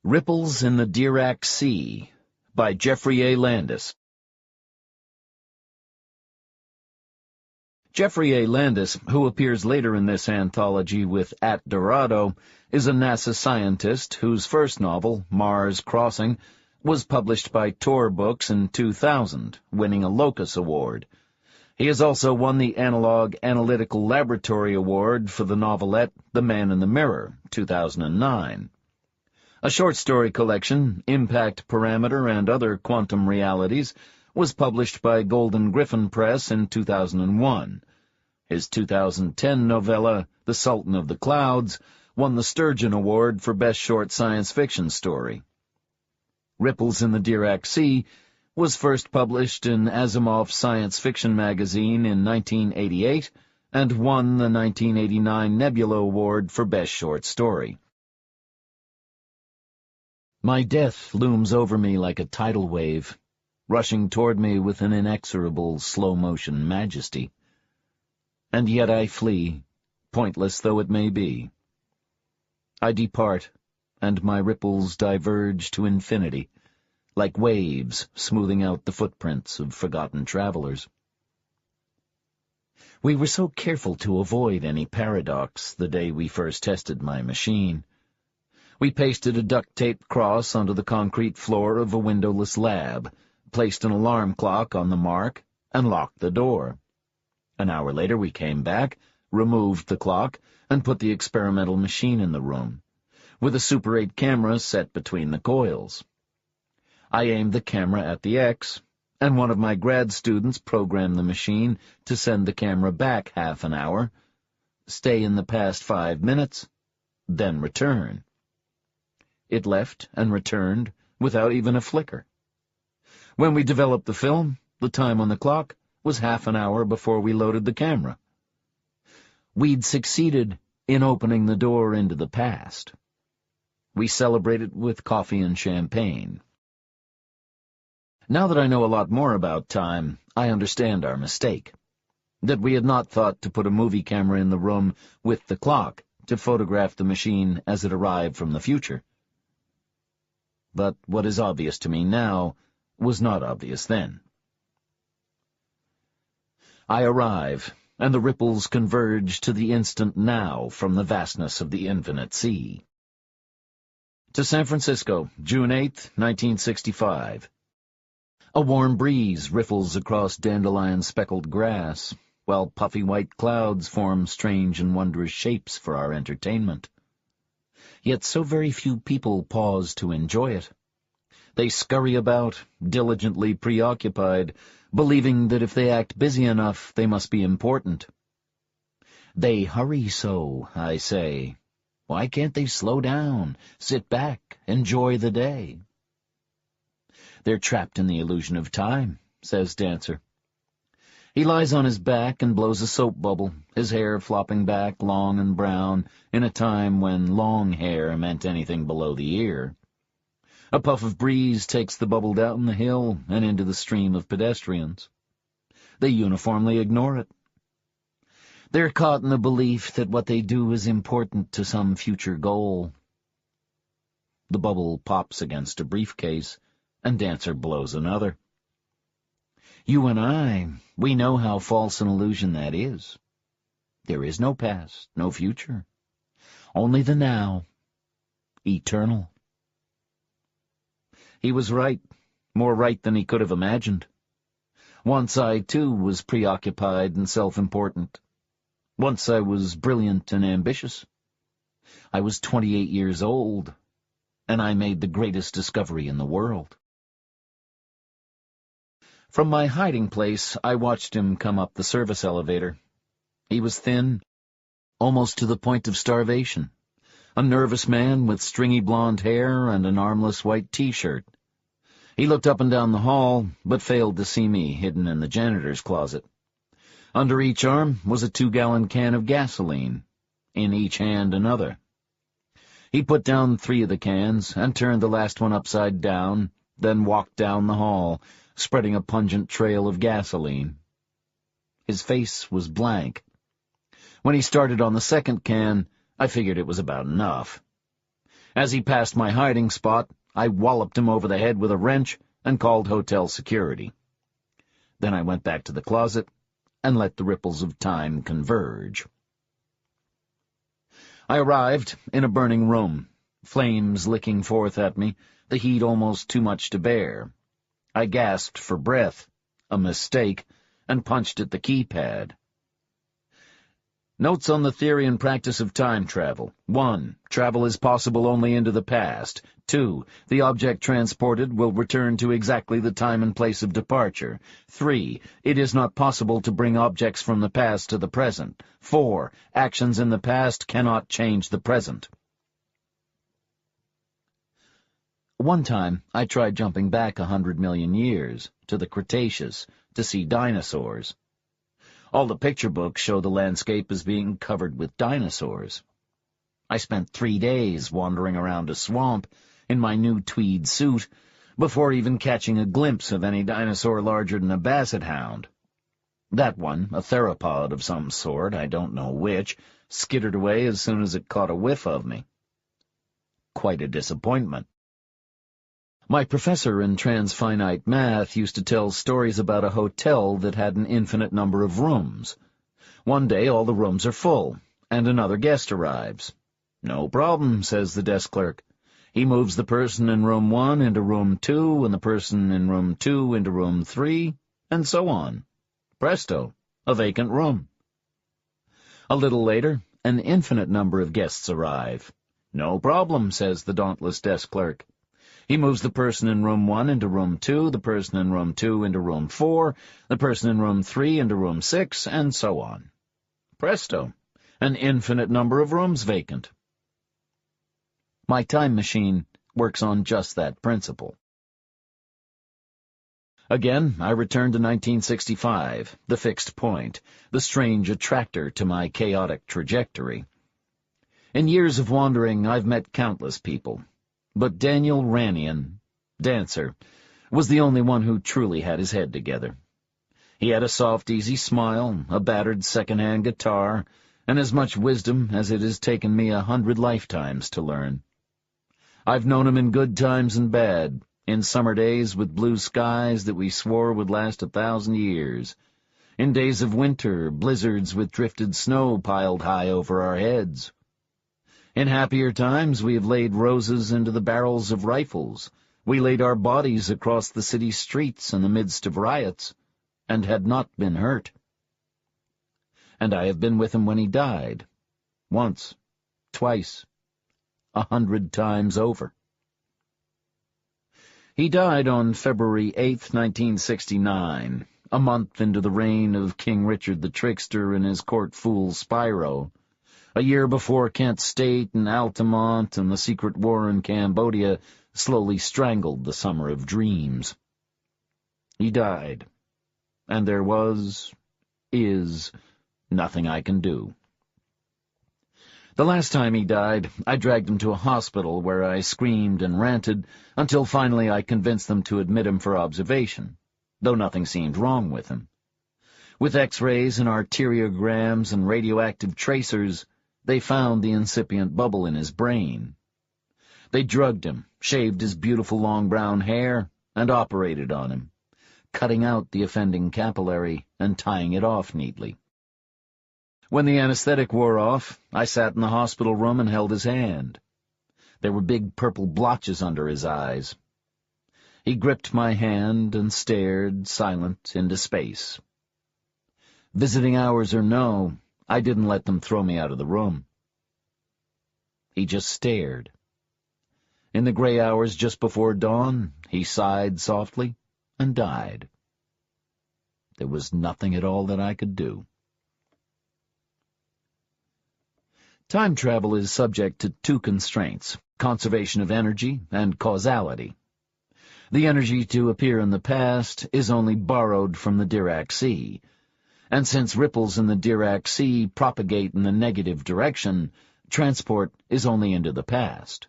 Ripples in the Diac Sea by Geoffrey A. Landis. Geoffrey A. Landis, who appears later in this anthology with At Dorado, is a NASA scientist whose first novel, Mars Crossing, was published by Tor Books in 2000, winning a Locus Award. He has also won the Analog Analytical Laboratory Award for the novelette The Man in the Mirror, 2009. A short story collection, Impact Parameter and Other Quantum Realities, was published by Golden Griffin Press in 2001. His 2010 novella, The Sultan of the Clouds, won the Sturgeon Award for Best Short Science Fiction Story. Ripples in the Diac Sea was first published in Asimov's Science Fiction magazine in 1988 and won the 1989 Nebula Award for Best Short Story. My death looms over me like a tidal wave, rushing toward me with an inexorable slow-motion majesty. And yet I flee, pointless though it may be. I depart, and my ripples diverge to infinity, like waves smoothing out the footprints of forgotten travelers. We were so careful to avoid any paradox the day we first tested my machine. We pasted a duct-tape cross onto the concrete floor of a windowless lab, placed an alarm clock on the mark, and locked the door. An hour later we came back, removed the clock, and put the experimental machine in the room, with a Super 8 camera set between the coils. I aimed the camera at the X, and one of my grad students programmed the machine to send the camera back half an hour, stay in the past 5 minutes, then return. It left and returned without even a flicker. When we developed the film, the time on the clock was half an hour before we loaded the camera. We'd succeeded in opening the door into the past. We celebrated with coffee and champagne. Now that I know a lot more about time, I understand our mistake. That we had not thought to put a movie camera in the room with the clock to photograph the machine as it arrived from the future. But what is obvious to me now was not obvious then. I arrive, and the ripples converge to the instant now from the vastness of the infinite sea. To San Francisco, June 8, 1965. A warm breeze riffles across dandelion-speckled grass, while puffy white clouds form strange and wondrous shapes for our entertainment. Yet so very few people pause to enjoy it. They scurry about, diligently preoccupied, believing that if they act busy enough, they must be important. They hurry so, I say. Why can't they slow down, sit back, enjoy the day? They're trapped in the illusion of time, says Dancer. He lies on his back and blows a soap bubble, his hair flopping back long and brown, in a time when long hair meant anything below the ear. A puff of breeze takes the bubble down the hill and into the stream of pedestrians. They uniformly ignore it. They're caught in the belief that what they do is important to some future goal. The bubble pops against a briefcase, and Dancer blows another. You and I, we know how false an illusion that is. There is no past, no future. Only the now, eternal. He was right, more right than he could have imagined. Once I, too, was preoccupied and self-important. Once I was brilliant and ambitious. I was 28 years old, and I made the greatest discovery in the world. From my hiding place, I watched him come up the service elevator. He was thin, almost to the point of starvation, a nervous man with stringy blonde hair and an armless white T-shirt. He looked up and down the hall, but failed to see me hidden in the janitor's closet. Under each arm was a 2-gallon can of gasoline, in each hand another. He put down 3 of the cans and turned the last one upside down, then walked down the hall, spreading a pungent trail of gasoline. His face was blank. When he started on the second can, I figured it was about enough. As he passed my hiding spot, I walloped him over the head with a wrench and called hotel security. Then I went back to the closet and let the ripples of time converge. I arrived in a burning room, flames licking forth at me, the heat almost too much to bear. I gasped for breath, a mistake, and punched at the keypad. Notes on the theory and practice of time travel. 1. Travel is possible only into the past. 2. The object transported will return to exactly the time and place of departure. 3. It is not possible to bring objects from the past to the present. 4. Actions in the past cannot change the present. One time, I tried jumping back 100 million years, to the Cretaceous, to see dinosaurs. All the picture books show the landscape as being covered with dinosaurs. I spent 3 days wandering around a swamp in my new tweed suit before even catching a glimpse of any dinosaur larger than a basset hound. That one, a theropod of some sort, I don't know which, skittered away as soon as it caught a whiff of me. Quite a disappointment. My professor in transfinite math used to tell stories about a hotel that had an infinite number of rooms. One day all the rooms are full, and another guest arrives. "No problem," says the desk clerk. He moves the person in room 1 into room 2, and the person in room 2 into room 3, and so on. Presto, a vacant room. A little later, an infinite number of guests arrive. "No problem," says the dauntless desk clerk. He moves the person in room 1 into room 2, the person in room 2 into room 4, the person in room 3 into room 6, and so on. Presto, an infinite number of rooms vacant. My time machine works on just that principle. Again, I return to 1965, the fixed point, the strange attractor to my chaotic trajectory. In years of wandering, I've met countless people. But Daniel Ranian, dancer, was the only one who truly had his head together. He had a soft, easy smile, a battered second-hand guitar, and as much wisdom as it has taken me 100 lifetimes to learn. I've known him in good times and bad, in summer days with blue skies that we swore would last 1,000 years, in days of winter, blizzards with drifted snow piled high over our heads. In happier times we have laid roses into the barrels of rifles, we laid our bodies across the city streets in the midst of riots, and had not been hurt. And I have been with him when he died, once, twice, 100 times over. He died on February 8th, 1969, a month into the reign of King Richard the Trickster and his court fool Spyro, a year before Kent State and Altamont and the secret war in Cambodia slowly strangled the summer of dreams. He died, and there is, nothing I can do. The last time he died, I dragged him to a hospital where I screamed and ranted until finally I convinced them to admit him for observation, though nothing seemed wrong with him. With X-rays and arteriograms and radioactive tracers, they found the incipient bubble in his brain. They drugged him, shaved his beautiful long brown hair, and operated on him, cutting out the offending capillary and tying it off neatly. When the anesthetic wore off, I sat in the hospital room and held his hand. There were big purple blotches under his eyes. He gripped my hand and stared, silent, into space. Visiting hours or no, I didn't let them throw me out of the room. He just stared. In the gray hours just before dawn, he sighed softly and died. There was nothing at all that I could do. Time travel is subject to 2 constraints, conservation of energy and causality. The energy to appear in the past is only borrowed from the Diac sea, and since ripples in the Diac sea propagate in the negative direction, transport is only into the past.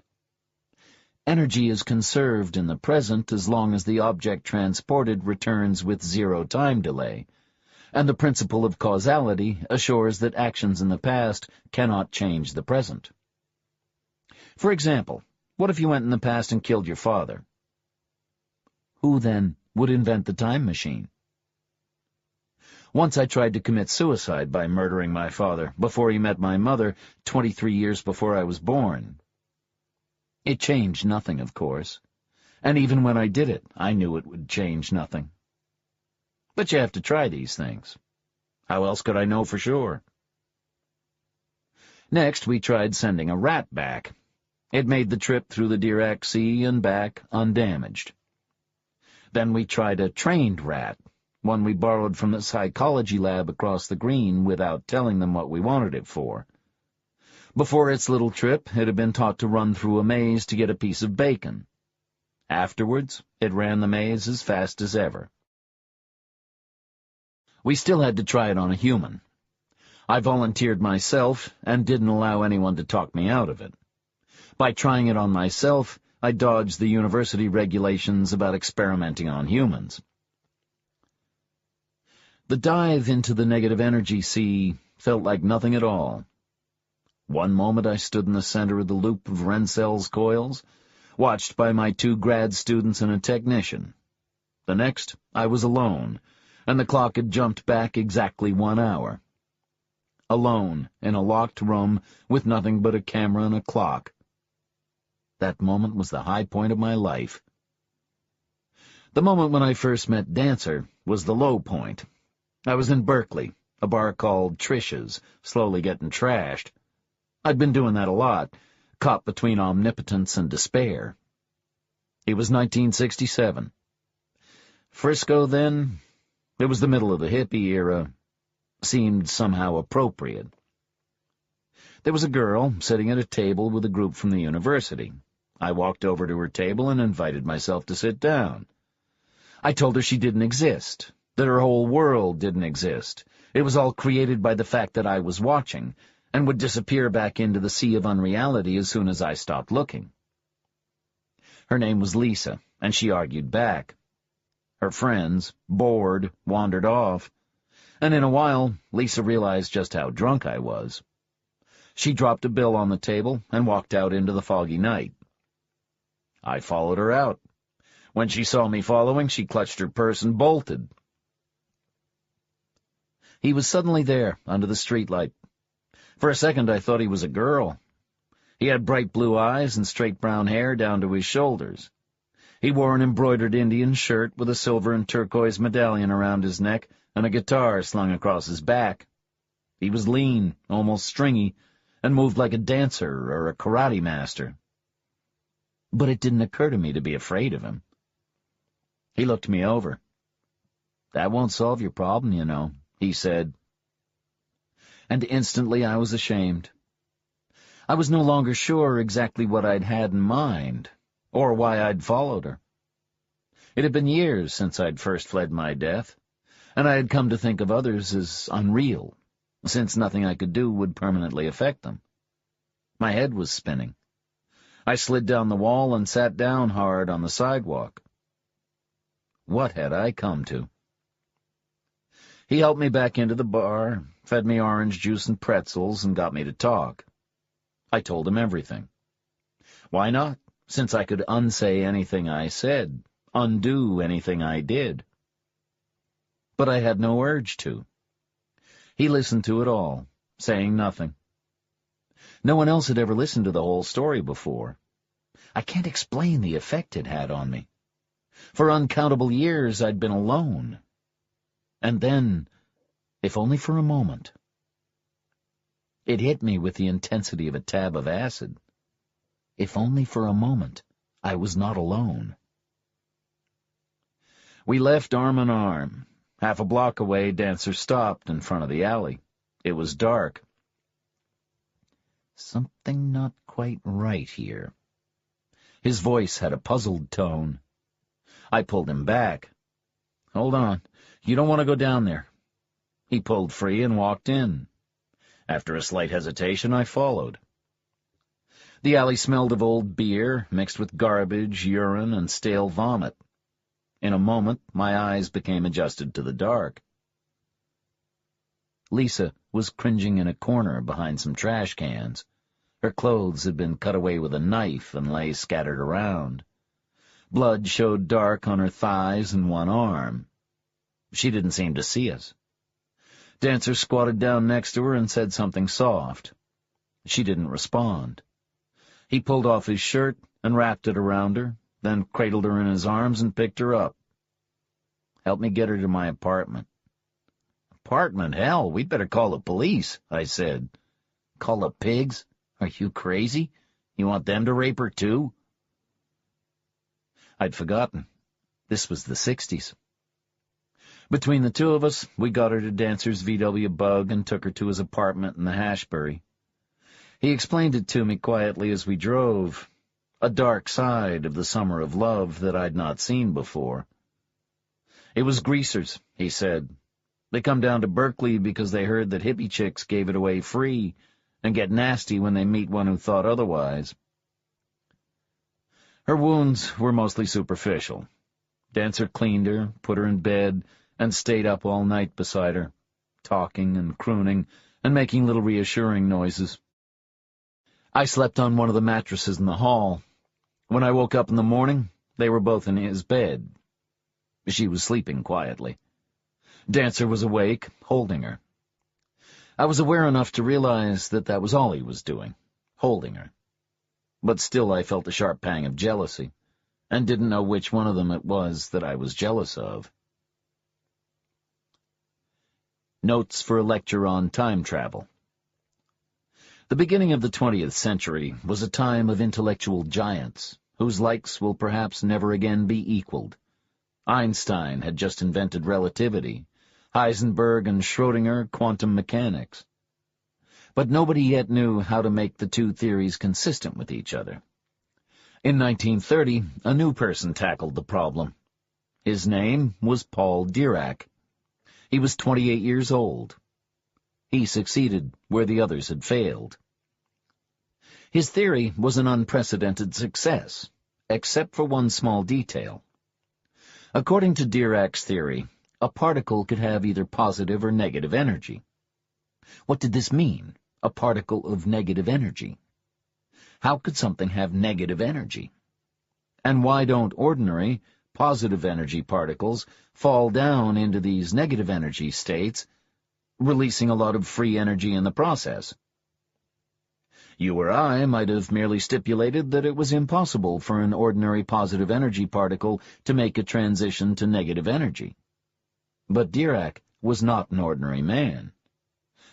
Energy is conserved in the present as long as the object transported returns with 0 time delay, and the principle of causality assures that actions in the past cannot change the present. For example, What if you went in the past and killed your father? Who, then, would invent the time machine? Once I tried to commit suicide by murdering my father before he met my mother 23 years before I was born. It changed nothing, of course, and even when I did it, I knew it would change nothing. But you have to try these things. How else could I know for sure? Next, we tried sending a rat back. It made the trip through the Diac Sea and back undamaged. Then we tried a trained rat, one we borrowed from the psychology lab across the green without telling them what we wanted it for. Before its little trip, it had been taught to run through a maze to get a piece of bacon. Afterwards, it ran the maze as fast as ever. We still had to try it on a human. I volunteered myself and didn't allow anyone to talk me out of it. By trying it on myself, I dodged the university regulations about experimenting on humans. The dive into the negative energy sea felt like nothing at all. One moment I stood in the center of the loop of Rensel's coils, watched by my 2 grad students and a technician. The next, I was alone, and the clock had jumped back exactly 1 hour. Alone, in a locked room, with nothing but a camera and a clock. That moment was the high point of my life. The moment when I first met Dancer was the low point. I was in Berkeley, a bar called Trisha's, slowly getting trashed. I'd been doing that a lot, caught between omnipotence and despair. It was 1967. Frisco, then, it was the middle of the hippie era, seemed somehow appropriate. There was a girl sitting at a table with a group from the university. I walked over to her table and invited myself to sit down. I told her she didn't exist, that her whole world didn't exist. It was all created by the fact that I was watching, and would disappear back into the sea of unreality as soon as I stopped looking. Her name was Lisa, and she argued back. Her friends, bored, wandered off, and in a while Lisa realized just how drunk I was. She dropped a bill on the table and walked out into the foggy night. I followed her out. When she saw me following, she clutched her purse and bolted. He was suddenly there, under the streetlight. For a second I thought he was a girl. He had bright blue eyes and straight brown hair down to his shoulders. He wore an embroidered Indian shirt with a silver and turquoise medallion around his neck and a guitar slung across his back. He was lean, almost stringy, and moved like a dancer or a karate master. But it didn't occur to me to be afraid of him. He looked me over. "That won't solve your problem, you know," he said. And instantly I was ashamed. I was no longer sure exactly what I'd had in mind, or why I'd followed her. It had been years since I'd first fled my death, and I had come to think of others as unreal, since nothing I could do would permanently affect them. My head was spinning. I slid down the wall and sat down hard on the sidewalk. What had I come to? He helped me back into the bar, fed me orange juice and pretzels, and got me to talk. I told him everything. Why not, since I could unsay anything I said, undo anything I did? But I had no urge to. He listened to it all, saying nothing. No one else had ever listened to the whole story before. I can't explain the effect it had on me. For uncountable years I'd been alone. And then, if only for a moment, it hit me with the intensity of a tab of acid. If only for a moment, I was not alone. We left arm in arm. Half a block away, Dancer stopped in front of the alley. It was dark. Something not quite right here. His voice had a puzzled tone. I pulled him back. "Hold on. You don't want to go down there." He pulled free and walked in. After a slight hesitation, I followed. The alley smelled of old beer, mixed with garbage, urine, and stale vomit. In a moment, my eyes became adjusted to the dark. Lisa was cringing in a corner behind some trash cans. Her clothes had been cut away with a knife and lay scattered around. Blood showed dark on her thighs and one arm. She didn't seem to see us. Dancer squatted down next to her and said something soft. She didn't respond. He pulled off his shirt and wrapped it around her, then cradled her in his arms and picked her up. "Help me get her to my apartment." "Apartment? Hell, we'd better call the police," I said. "Call the pigs? Are you crazy? You want them to rape her too?" I'd forgotten. This was the 60s. Between the two of us, we got her to Dancer's VW Bug and took her to his apartment in the Hashbury. He explained it to me quietly as we drove, a dark side of the summer of love that I'd not seen before. It was greasers, he said. They come down to Berkeley because they heard that hippie chicks gave it away free and get nasty when they meet one who thought otherwise. Her wounds were mostly superficial. Dancer cleaned her, put her in bed, and stayed up all night beside her, talking and crooning and making little reassuring noises. I slept on one of the mattresses in the hall. When I woke up in the morning, they were both in his bed. She was sleeping quietly. Dancer was awake, holding her. I was aware enough to realize that that was all he was doing, holding her. But still I felt a sharp pang of jealousy, and didn't know which one of them it was that I was jealous of. Notes for a lecture on time travel. The beginning of the 20th century was a time of intellectual giants, whose likes will perhaps never again be equaled. Einstein had just invented relativity, Heisenberg and Schrödinger quantum mechanics. But nobody yet knew how to make the two theories consistent with each other. In 1930, a new person tackled the problem. His name was Paul Diac. He was 28 years old. He succeeded where the others had failed. His theory was an unprecedented success, except for one small detail. According to Diac's theory, a particle could have either positive or negative energy. What did this mean, a particle of negative energy? How could something have negative energy? And why don't ordinary, positive energy particles fall down into these negative energy states, releasing a lot of free energy in the process? You or I might have merely stipulated that it was impossible for an ordinary positive energy particle to make a transition to negative energy. But Diac was not an ordinary man.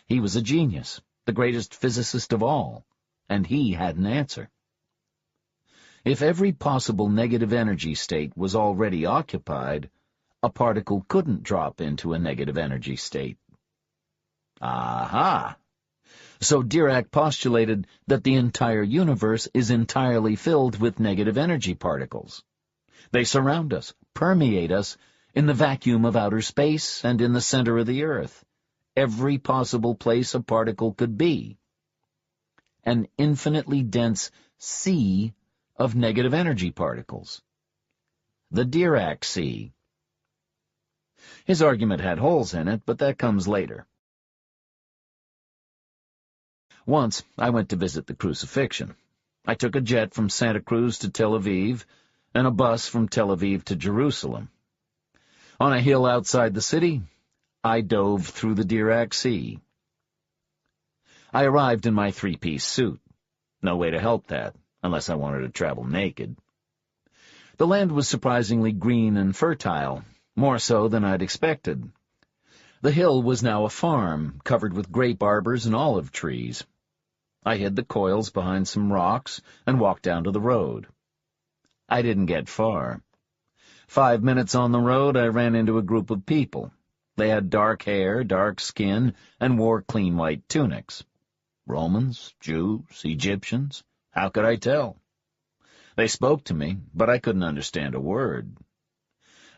He was a genius, the greatest physicist of all, and he had an answer. If every possible negative energy state was already occupied, a particle couldn't drop into a negative energy state. Aha! So Diac postulated that the entire universe is entirely filled with negative energy particles. They surround us, permeate us, in the vacuum of outer space and in the center of the Earth, every possible place a particle could be. An infinitely dense sea of negative energy particles. The Diac sea. His argument had holes in it, but that comes later. Once, I went to visit the crucifixion. I took a jet from Santa Cruz to Tel Aviv, and a bus from Tel Aviv to Jerusalem. On a hill outside the city, I dove through the Diac Sea. I arrived in my three-piece suit. No way to help that, unless I wanted to travel naked. The land was surprisingly green and fertile, more so than I'd expected. The hill was now a farm, covered with grape arbors and olive trees. I hid the coils behind some rocks and walked down to the road. I didn't get far. 5 minutes on the road, I ran into a group of people. They had dark hair, dark skin, and wore clean white tunics. Romans, Jews, Egyptians, how could I tell? They spoke to me, but I couldn't understand a word.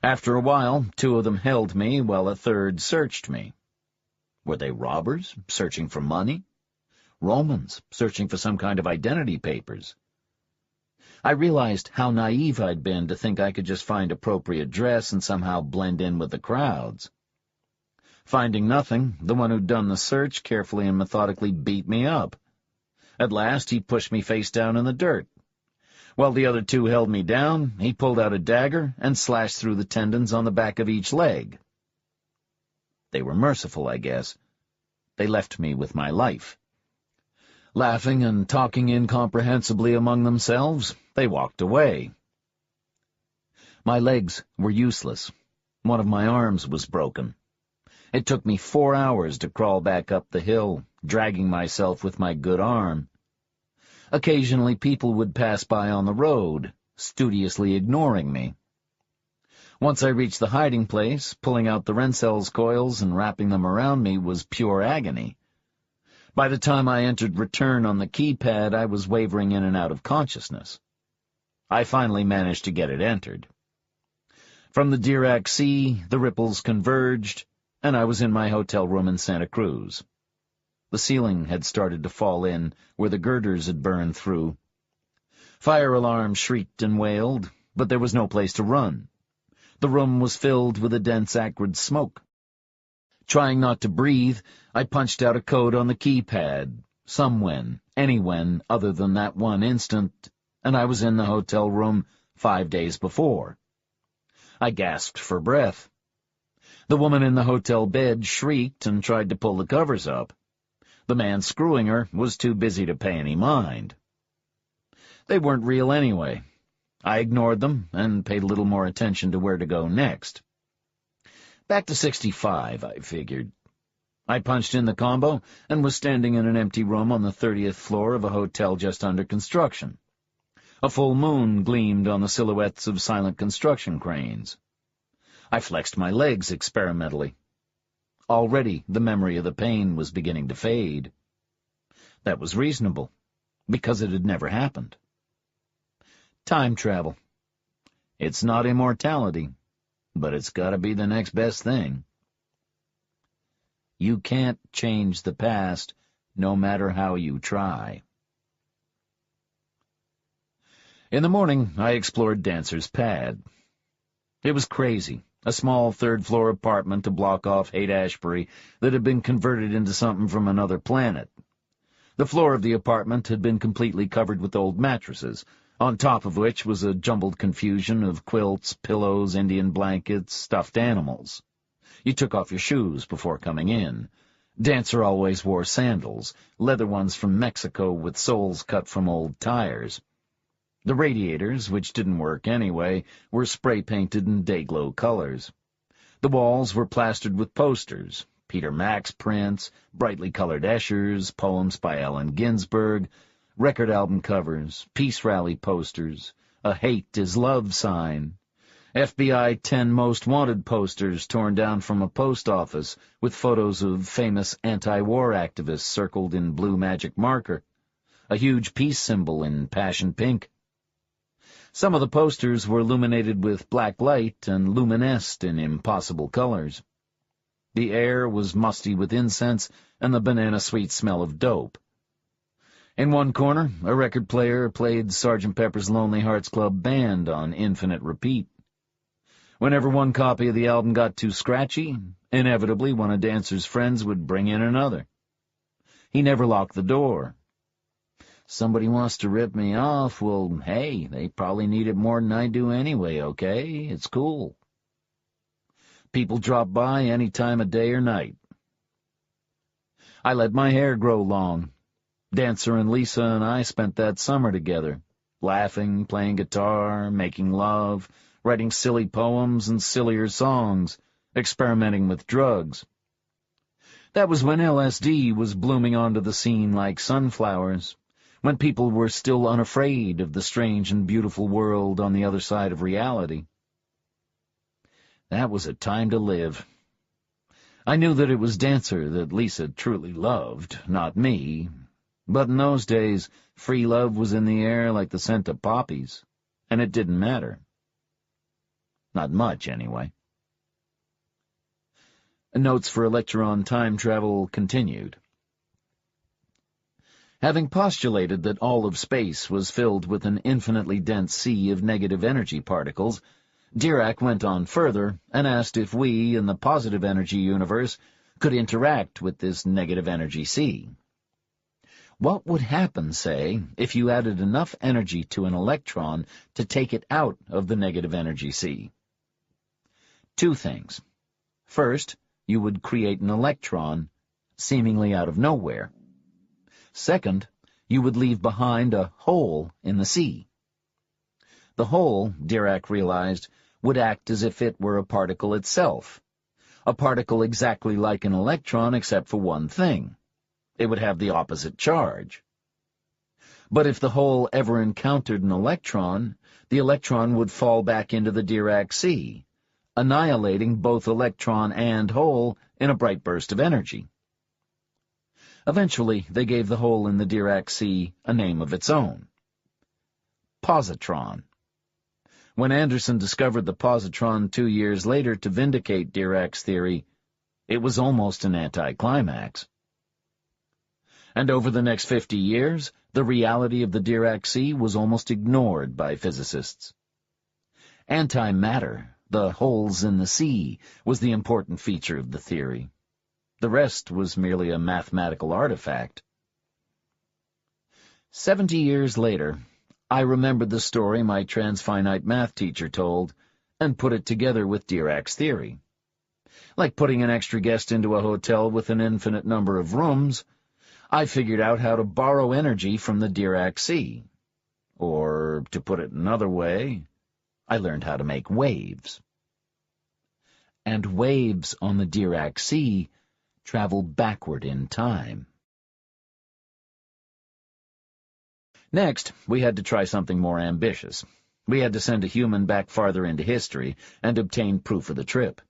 After a while, 2 of them held me while a third searched me. Were they robbers, searching for money? Romans, searching for some kind of identity papers? I realized how naive I'd been to think I could just find appropriate dress and somehow blend in with the crowds. Finding nothing, the one who'd done the search carefully and methodically beat me up. At last he pushed me face down in the dirt. While the other two held me down, he pulled out a dagger and slashed through the tendons on the back of each leg. They were merciful, I guess. They left me with my life. Laughing and talking incomprehensibly among themselves, they walked away. My legs were useless. One of my arms was broken. It took me 4 hours to crawl back up the hill, dragging myself with my good arm. Occasionally people would pass by on the road, studiously ignoring me. Once I reached the hiding place, pulling out the Rensel's coils and wrapping them around me was pure agony. By the time I entered return on the keypad, I was wavering in and out of consciousness. I finally managed to get it entered. From the Diac Sea, the ripples converged, and I was in my hotel room in Santa Cruz. The ceiling had started to fall in where the girders had burned through. Fire alarms shrieked and wailed, but there was no place to run. The room was filled with a dense, acrid smoke. Trying not to breathe, I punched out a code on the keypad, somewhen, anywhen other than that one instant, and I was in the hotel room 5 days before. I gasped for breath. The woman in the hotel bed shrieked and tried to pull the covers up. The man screwing her was too busy to pay any mind. They weren't real anyway. I ignored them and paid a little more attention to where to go next. Back to 65, I figured. I punched in the combo and was standing in an empty room on the 30th floor of a hotel just under construction. A full moon gleamed on the silhouettes of silent construction cranes. I flexed my legs experimentally. Already the memory of the pain was beginning to fade. That was reasonable, because it had never happened. Time travel. It's not immortality, but it's got to be the next best thing. You can't change the past, no matter how you try. In the morning, I explored Dancer's pad. It was crazy. A small third-floor apartment to block off Haight-Ashbury that had been converted into something from another planet. The floor of the apartment had been completely covered with old mattresses, on top of which was a jumbled confusion of quilts, pillows, Indian blankets, stuffed animals. You took off your shoes before coming in. Dancer always wore sandals, leather ones from Mexico with soles cut from old tires. The radiators, which didn't work anyway, were spray-painted in day-glow colors. The walls were plastered with posters, Peter Max prints, brightly colored Eschers, poems by Allen Ginsberg, record album covers, peace rally posters, a hate is love sign, FBI 10 Most Wanted posters torn down from a post office with photos of famous anti-war activists circled in blue magic marker, a huge peace symbol in passion pink. Some of the posters were illuminated with black light and luminesced in impossible colors. The air was musty with incense and the banana-sweet smell of dope. In one corner, a record player played Sgt. Pepper's Lonely Hearts Club Band on infinite repeat. Whenever one copy of the album got too scratchy, inevitably one of Dancer's friends would bring in another. He never locked the door. Somebody wants to rip me off, well, hey, they probably need it more than I do anyway, okay? It's cool. People drop by any time of day or night. I let my hair grow long. Dancer and Lisa and I spent that summer together, laughing, playing guitar, making love, writing silly poems and sillier songs, experimenting with drugs. That was when LSD was blooming onto the scene like sunflowers, when people were still unafraid of the strange and beautiful world on the other side of reality. That was a time to live. I knew that it was Dancer that Lisa truly loved, not me, but in those days, free love was in the air like the scent of poppies, and it didn't matter. Not much, anyway. Notes for Electron Time Travel continued. Having postulated that all of space was filled with an infinitely dense sea of negative energy particles, Diac went on further and asked if we, in the positive energy universe, could interact with this negative energy sea. What would happen, say, if you added enough energy to an electron to take it out of the negative energy sea? Two things. First, you would create an electron, seemingly out of nowhere. Second, you would leave behind a hole in the sea. The hole, Diac realized, would act as if it were a particle itself. A particle exactly like an electron except for one thing. It would have the opposite charge. But if the hole ever encountered an electron, the electron would fall back into the Diac sea, annihilating both electron and hole in a bright burst of energy. Eventually, they gave the hole in the Diac sea a name of its own: positron. When Anderson discovered the positron 2 years later to vindicate Diac's theory, it was almost an anticlimax. And over the next 50 years, the reality of the Diac sea was almost ignored by physicists. Antimatter, the holes in the sea, was the important feature of the theory. The rest was merely a mathematical artifact. 70 years later, I remembered the story my transfinite math teacher told and put it together with Diac's theory. Like putting an extra guest into a hotel with an infinite number of rooms, I figured out how to borrow energy from the Diac sea. Or, to put it another way, I learned how to make waves. And waves on the Diac sea travel backward in time. Next, we had to try something more ambitious. We had to send a human back farther into history and obtain proof of the trip.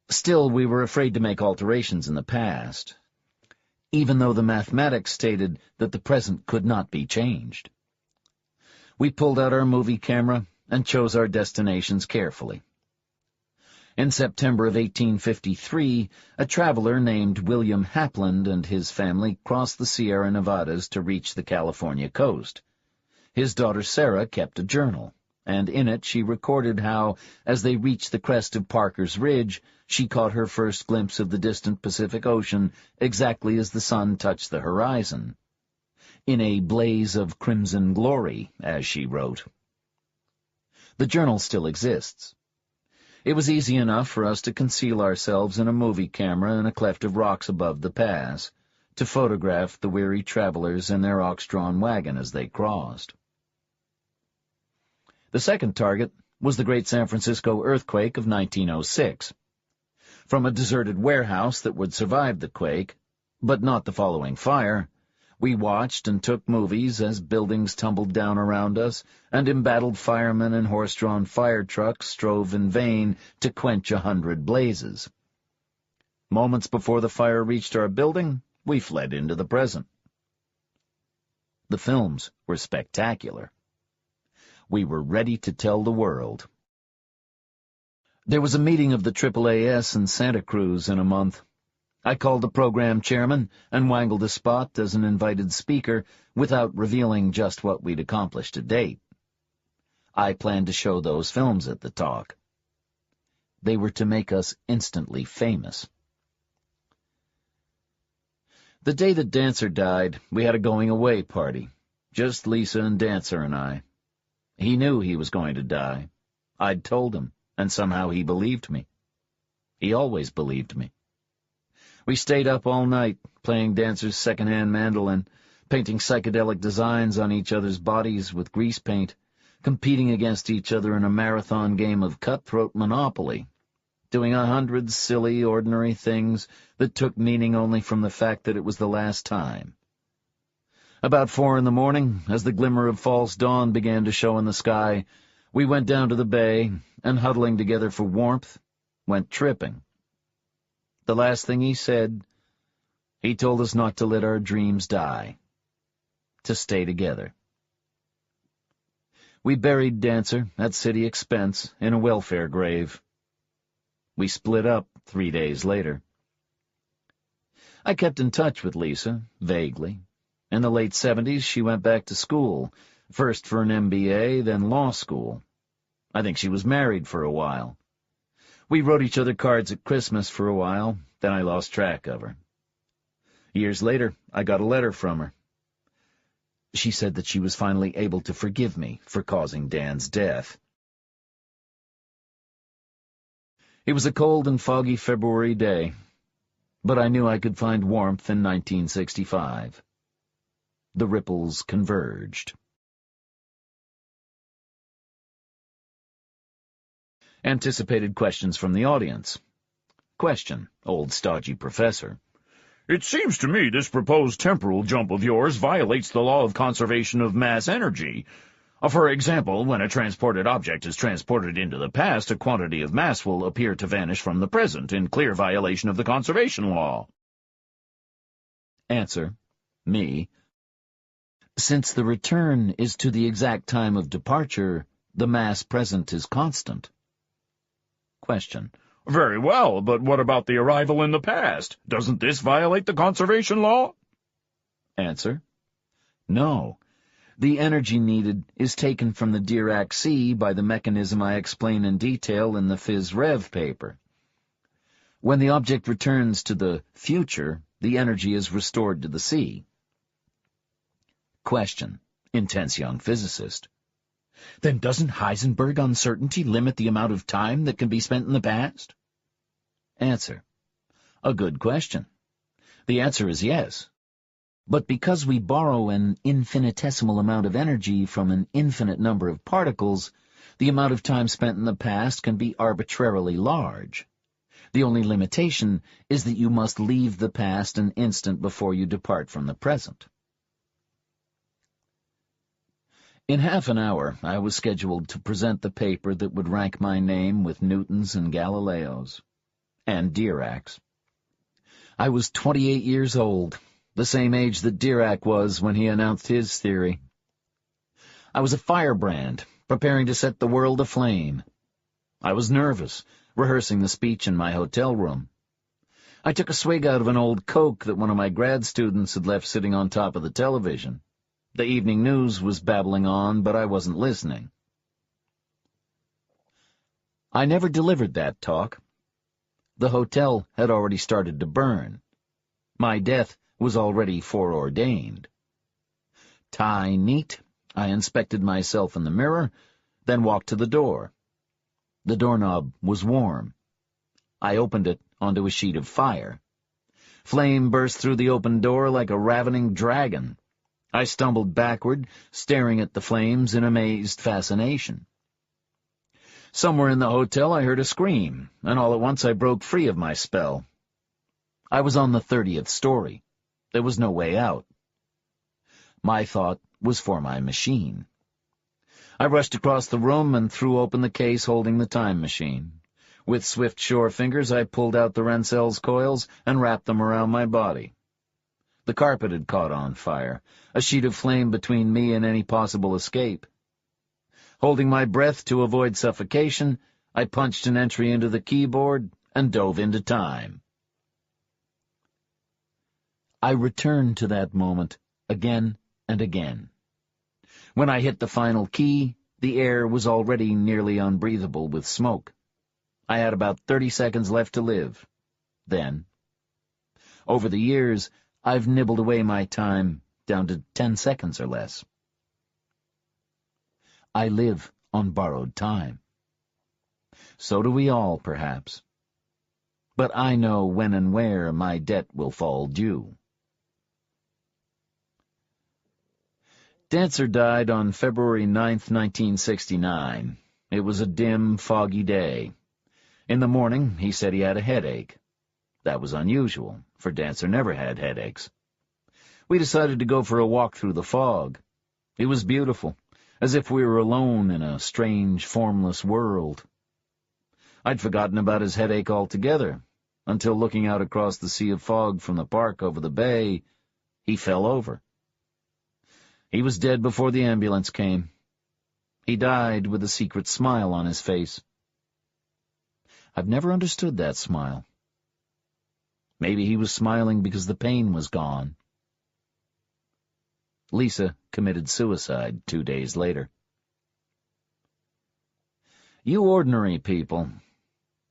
Still, we were afraid to make alterations in the past, even though the mathematics stated that the present could not be changed. We pulled out our movie camera and chose our destinations carefully. In September of 1853, a traveler named William Hapland and his family crossed the Sierra Nevadas to reach the California coast. His daughter Sarah kept a journal, and in it she recorded how, as they reached the crest of Parker's Ridge, she caught her first glimpse of the distant Pacific Ocean exactly as the sun touched the horizon. In a blaze of crimson glory, as she wrote. The journal still exists. It was easy enough for us to conceal ourselves in a movie camera in a cleft of rocks above the pass, to photograph the weary travelers in their ox-drawn wagon as they crossed. The second target was the Great San Francisco earthquake of 1906. From a deserted warehouse that would survive the quake, but not the following fire, we watched and took movies as buildings tumbled down around us, and embattled firemen and horse-drawn fire trucks strove in vain to quench 100 blazes. Moments before the fire reached our building, we fled into the present. The films were spectacular. We were ready to tell the world. There was a meeting of the AAAS in Santa Cruz in a month. I called the program chairman and wangled a spot as an invited speaker without revealing just what we'd accomplished to date. I planned to show those films at the talk. They were to make us instantly famous. The day that Dancer died, we had a going-away party. Just Lisa and Dancer and I. He knew he was going to die. I'd told him, and somehow he believed me. He always believed me. We stayed up all night, playing Dancer's second-hand mandolin, painting psychedelic designs on each other's bodies with grease paint, competing against each other in a marathon game of cutthroat Monopoly, doing 100 silly, ordinary things that took meaning only from the fact that it was the last time. About 4 in the morning, as the glimmer of false dawn began to show in the sky, we went down to the bay, and huddling together for warmth, went tripping. The last thing he said, he told us not to let our dreams die, to stay together. We buried Dancer at city expense in a welfare grave. We split up 3 days later. I kept in touch with Lisa, vaguely. In the late 70s, she went back to school, first for an MBA, then law school. I think she was married for a while. We wrote each other cards at Christmas for a while, then I lost track of her. Years later, I got a letter from her. She said that she was finally able to forgive me for causing Dan's death. It was a cold and foggy February day, but I knew I could find warmth in 1965. The ripples converged. Anticipated questions from the audience. Question, old stodgy professor. It seems to me this proposed temporal jump of yours violates the law of conservation of mass energy. For example, when a transported object is transported into the past, a quantity of mass will appear to vanish from the present, in clear violation of the conservation law. Answer, me. Since the return is to the exact time of departure, the mass present is constant. Question. Very well, but what about the arrival in the past? Doesn't this violate the conservation law? Answer. No. The energy needed is taken from the Diac sea by the mechanism I explain in detail in the Phys Rev paper. When the object returns to the future, the energy is restored to the sea. Question. Intense young physicist. Then doesn't Heisenberg uncertainty limit the amount of time that can be spent in the past? Answer. A good question. The answer is yes. But because we borrow an infinitesimal amount of energy from an infinite number of particles, the amount of time spent in the past can be arbitrarily large. The only limitation is that you must leave the past an instant before you depart from the present. In half an hour, I was scheduled to present the paper that would rank my name with Newton's and Galileo's, and Diac's. I was 28 years old, the same age that Diac was when he announced his theory. I was a firebrand, preparing to set the world aflame. I was nervous, rehearsing the speech in my hotel room. I took a swig out of an old Coke that one of my grad students had left sitting on top of the television. The evening news was babbling on, but I wasn't listening. I never delivered that talk. The hotel had already started to burn. My death was already foreordained. Tie neat, I inspected myself in the mirror, then walked to the door. The doorknob was warm. I opened it onto a sheet of fire. Flame burst through the open door like a ravening dragon. I stumbled backward, staring at the flames in amazed fascination. Somewhere in the hotel I heard a scream, and all at once I broke free of my spell. I was on the 30th story. There was no way out. My thought was for my machine. I rushed across the room and threw open the case holding the time machine. With swift, sure fingers I pulled out the Rensel's coils and wrapped them around my body. The carpet had caught on fire, a sheet of flame between me and any possible escape. Holding my breath to avoid suffocation, I punched an entry into the keyboard and dove into time. I returned to that moment again and again. When I hit the final key, the air was already nearly unbreathable with smoke. I had about 30 seconds left to live. Then, over the years, I've nibbled away my time down to 10 seconds or less. I live on borrowed time. So do we all, perhaps. But I know when and where my debt will fall due. Dancer died on February 9th, 1969. It was a dim, foggy day. In the morning, he said he had a headache. That was unusual, for Dancer never had headaches. We decided to go for a walk through the fog. It was beautiful, as if we were alone in a strange, formless world. I'd forgotten about his headache altogether, until looking out across the sea of fog from the park over the bay, he fell over. He was dead before the ambulance came. He died with a secret smile on his face. I've never understood that smile. Maybe he was smiling because the pain was gone. Lisa committed suicide 2 days later. You ordinary people,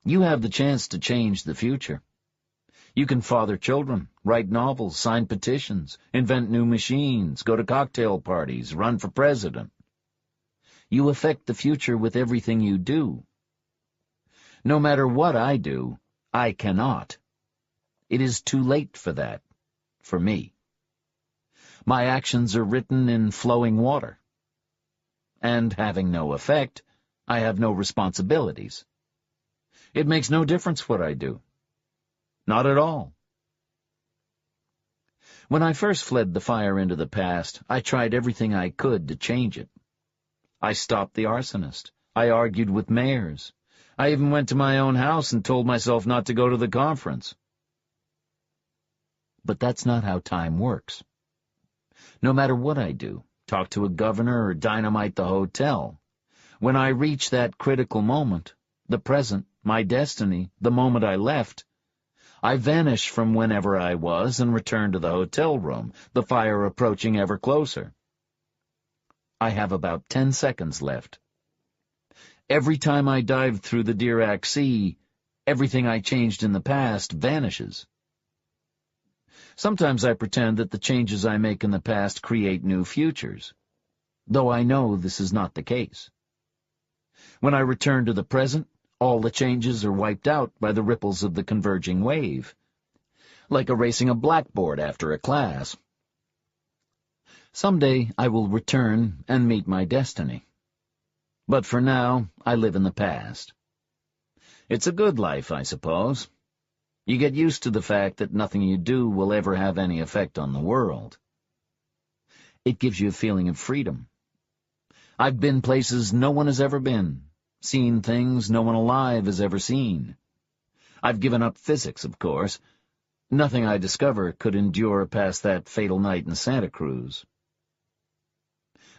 you have the chance to change the future. You can father children, write novels, sign petitions, invent new machines, go to cocktail parties, run for president. You affect the future with everything you do. No matter what I do, I cannot. It is too late for that, for me. My actions are written in flowing water. And having no effect, I have no responsibilities. It makes no difference what I do. Not at all. When I first fled the fire into the past, I tried everything I could to change it. I stopped the arsonist. I argued with mayors. I even went to my own house and told myself not to go to the conference. But that's not how time works. No matter what I do, talk to a governor or dynamite the hotel, when I reach that critical moment, the present, my destiny, the moment I left, I vanish from whenever I was and return to the hotel room, the fire approaching ever closer. I have about 10 seconds left. Every time I dive through the Diac Sea, everything I changed in the past vanishes. Sometimes I pretend that the changes I make in the past create new futures, though I know this is not the case. When I return to the present, all the changes are wiped out by the ripples of the converging wave, like erasing a blackboard after a class. Someday I will return and meet my destiny. But for now, I live in the past. It's a good life, I suppose. You get used to the fact that nothing you do will ever have any effect on the world. It gives you a feeling of freedom. I've been places no one has ever been, seen things no one alive has ever seen. I've given up physics, of course. Nothing I discover could endure past that fatal night in Santa Cruz.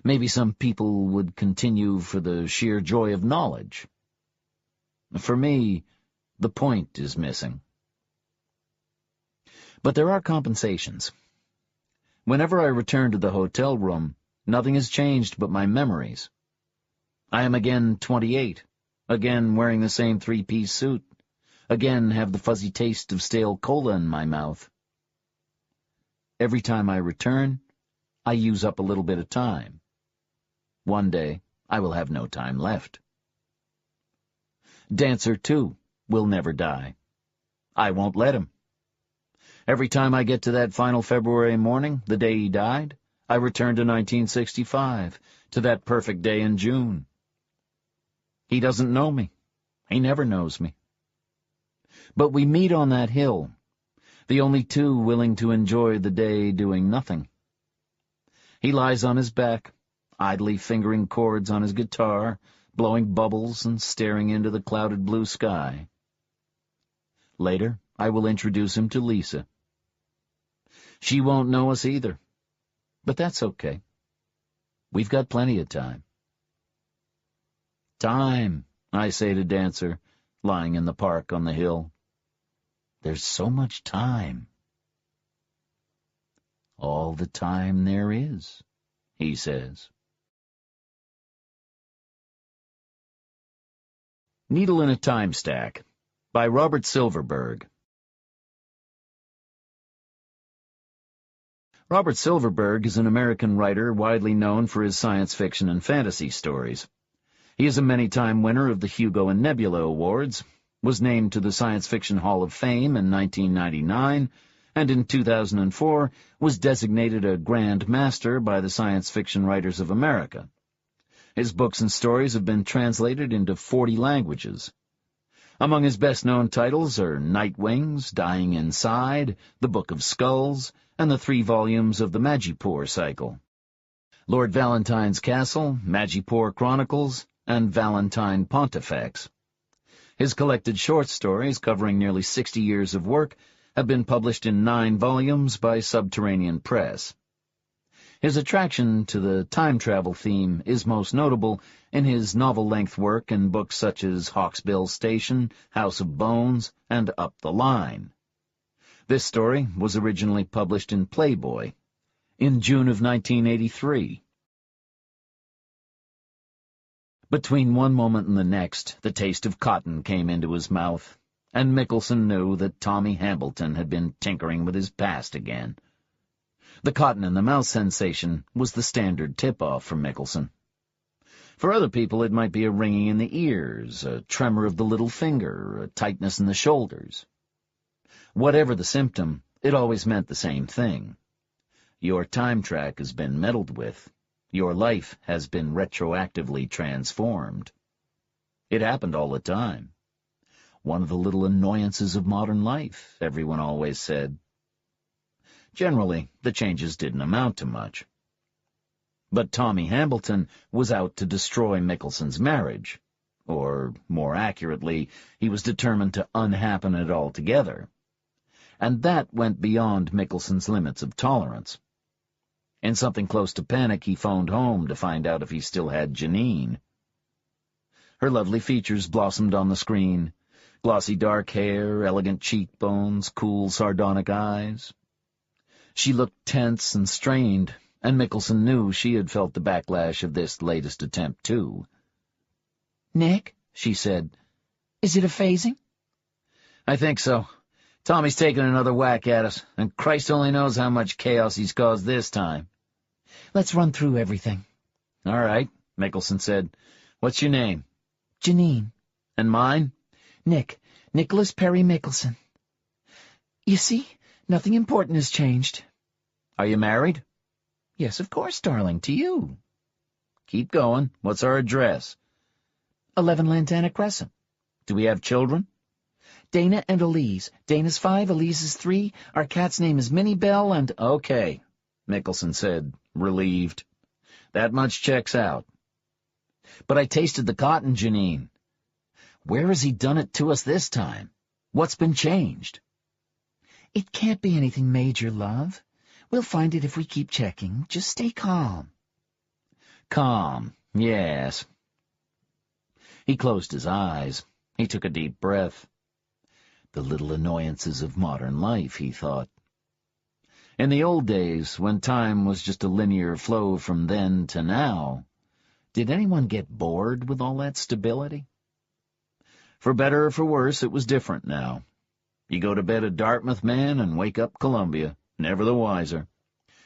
Maybe some people would continue for the sheer joy of knowledge. For me, the point is missing. But there are compensations. Whenever I return to the hotel room, nothing has changed but my memories. I am again 28, again wearing the same three-piece suit, again have the fuzzy taste of stale cola in my mouth. Every time I return, I use up a little bit of time. One day, I will have no time left. Dancer, too, will never die. I won't let him. Every time I get to that final February morning, the day he died, I return to 1965, to that perfect day in June. He doesn't know me. He never knows me. But we meet on that hill, the only two willing to enjoy the day doing nothing. He lies on his back, idly fingering chords on his guitar, blowing bubbles and staring into the clouded blue sky. Later, I will introduce him to Lisa. She won't know us either, but that's okay. We've got plenty of time. Time, I say to Dancer, lying in the park on the hill. There's so much time. All the time there is, he says. Needle in a Time Stack by Robert Silverberg. Robert Silverberg is an American writer widely known for his science fiction and fantasy stories. He is a many-time winner of the Hugo and Nebula Awards, was named to the Science Fiction Hall of Fame in 1999, and in 2004 was designated a Grand Master by the Science Fiction Writers of America. His books and stories have been translated into 40 languages. Among his best-known titles are Night Wings, Dying Inside, The Book of Skulls, and the 3 volumes of the Magipur cycle. Lord Valentine's Castle, Magipur Chronicles, and Valentine Pontifex. His collected short stories, covering nearly 60 years of work, have been published in 9 volumes by Subterranean Press. His attraction to the time travel theme is most notable in his novel-length work in books such as Hawksbill Station, House of Bones, and Up the Line. This story was originally published in Playboy in June of 1983. Between one moment and the next, the taste of cotton came into his mouth, and Mickelson knew that Tommy Hambleton had been tinkering with his past again. The cotton-in-the-mouth sensation was the standard tip-off for Mickelson. For other people, it might be a ringing in the ears, a tremor of the little finger, a tightness in the shoulders. Whatever the symptom, it always meant the same thing. Your time track has been meddled with. Your life has been retroactively transformed. It happened all the time. One of the little annoyances of modern life, everyone always said. Generally, the changes didn't amount to much. But Tommy Hambleton was out to destroy Mickelson's marriage. Or, more accurately, he was determined to unhappen it altogether. And that went beyond Mickelson's limits of tolerance. In something close to panic, he phoned home to find out if he still had Janine. Her lovely features blossomed on the screen. Glossy dark hair, elegant cheekbones, cool, sardonic eyes. She looked tense and strained, and Mickelson knew she had felt the backlash of this latest attempt, too. "Nick," she said, "is it a phasing?" "I think so. Tommy's taken another whack at us, and Christ only knows how much chaos he's caused this time." "Let's run through everything." "All right," Mickelson said. "What's your name?" "Janine." "And mine?" "Nick. Nicholas Perry Mickelson." "You see, nothing important has changed." "Are you married?" "Yes, of course, darling, to you." "Keep going. What's our address?" 11 Lantana Crescent. "Do we have children?" "Dana and Elise. Dana's 5, Elise is 3. Our cat's name is Minnie Bell, and—" "Okay," Mickelson said, relieved. "That much checks out." "But I tasted the cotton, Janine. Where has he done it to us this time? What's been changed?" "It can't be anything major, love. We'll find it if we keep checking. Just stay calm." Calm, yes. He closed his eyes. He took a deep breath. The little annoyances of modern life, he thought. In the old days, when time was just a linear flow from then to now, did anyone get bored with all that stability? For better or for worse, it was different now. You go to bed a Dartmouth man and wake up Columbia, never the wiser.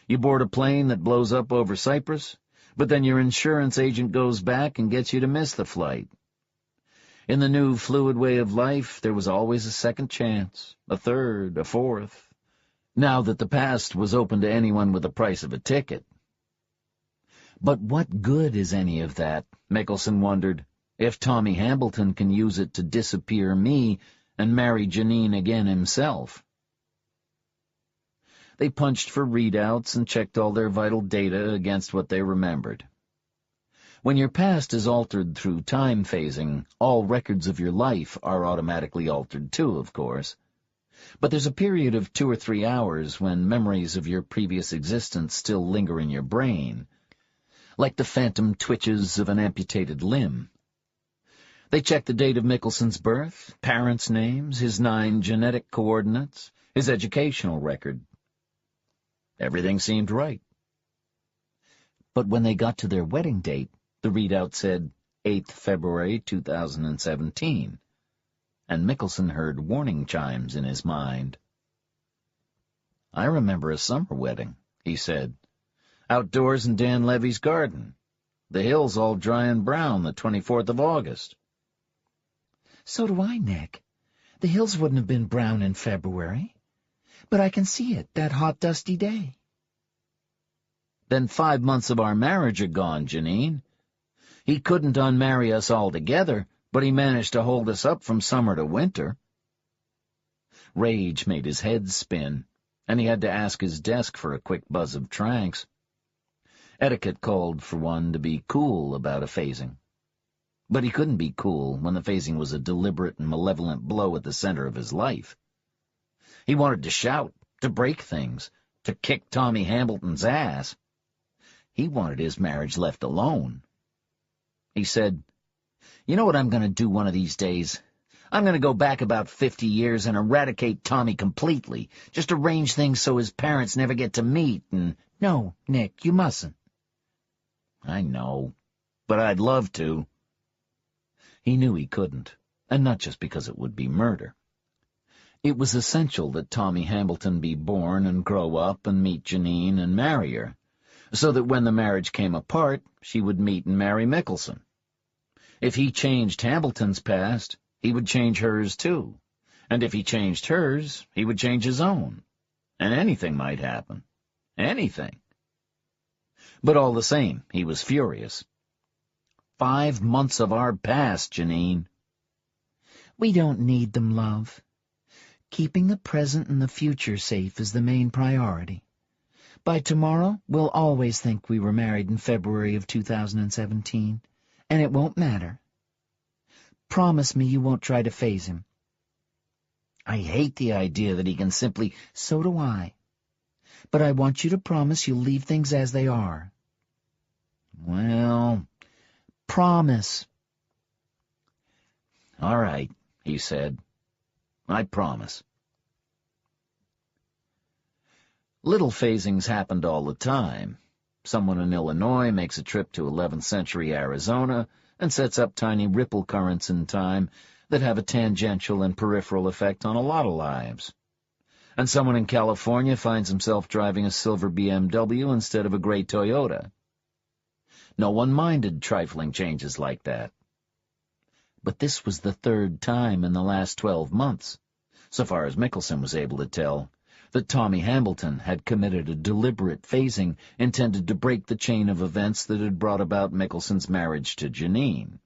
You board a plane that blows up over Cyprus, but then your insurance agent goes back and gets you to miss the flight. In the new fluid way of life, there was always a second chance, a third, a fourth, now that the past was open to anyone with the price of a ticket. But what good is any of that, Mickelson wondered, if Tommy Hambleton can use it to disappear me and marry Janine again himself? They punched for readouts and checked all their vital data against what they remembered. When your past is altered through time phasing, all records of your life are automatically altered too, of course. But there's a period of 2 or 3 hours when memories of your previous existence still linger in your brain, like the phantom twitches of an amputated limb. They checked the date of Mickelson's birth, parents' names, his 9 genetic coordinates, his educational record. Everything seemed right. But when they got to their wedding date, the readout said 8th February 2017, and Mickelson heard warning chimes in his mind. "I remember a summer wedding," he said. "Outdoors in Dan Levy's garden. The hills all dry and brown the 24th of August. "So do I, Nick. The hills wouldn't have been brown in February. But I can see it, that hot, dusty day." "Then 5 months of our marriage are gone, Janine. He couldn't unmarry us altogether, but he managed to hold us up from summer to winter." Rage made his head spin, and he had to ask his desk for a quick buzz of tranks. Etiquette called for one to be cool about a phasing. But he couldn't be cool when the phasing was a deliberate and malevolent blow at the center of his life. He wanted to shout, to break things, to kick Tommy Hambleton's ass. He wanted his marriage left alone. He said, "You know what I'm going to do one of these days? I'm going to go back about 50 years and eradicate Tommy completely, just arrange things so his parents never get to meet and—" "No, Nick, you mustn't." "I know, but I'd love to." He knew he couldn't, and not just because it would be murder. It was essential that Tommy Hambleton be born and grow up and meet Janine and marry her, so that when the marriage came apart, she would meet and marry Mickelson. If he changed Hambleton's past, he would change hers too, and if he changed hers, he would change his own. And anything might happen. Anything. But all the same, he was furious. 5 months of our past, Janine. We don't need them, love. Keeping the present and the future safe is the main priority. By tomorrow, we'll always think we were married in February of 2017, and it won't matter. Promise me you won't try to phase him. I hate the idea that he can simply... So do I. But I want you to promise you'll leave things as they are. Well... Promise. All right, he said. I promise. Little phasings happened all the time. Someone in Illinois makes a trip to 11th century Arizona and sets up tiny ripple currents in time that have a tangential and peripheral effect on a lot of lives. And someone in California finds himself driving a silver BMW instead of a gray Toyota. No one minded trifling changes like that. But this was the 3rd time in the last 12 months, so far as Mickelson was able to tell, that Tommy Hambleton had committed a deliberate phasing intended to break the chain of events that had brought about Mickelson's marriage to Janine.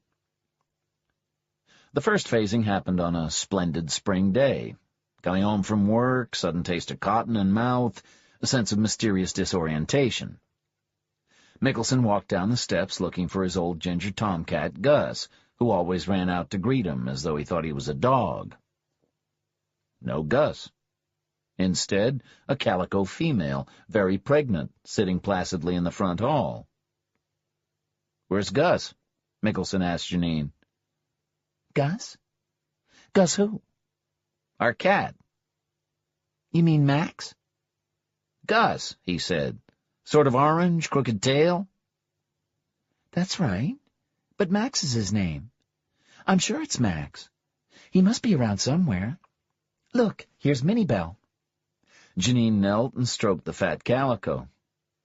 The first phasing happened on a splendid spring day. Coming home from work, sudden taste of cotton in mouth, a sense of mysterious disorientation. Mickelson walked down the steps looking for his old ginger tomcat, Gus, who always ran out to greet him as though he thought he was a dog. No Gus. Instead, a calico female, very pregnant, sitting placidly in the front hall. "Where's Gus?" Mickelson asked Janine. Gus? Gus who? "Our cat." You mean Max? "Gus," he said. "Sort of orange, crooked tail?" That's right. But Max is his name. I'm sure it's Max. He must be around somewhere. Look, here's Minnie Belle. Janine knelt and stroked the fat calico.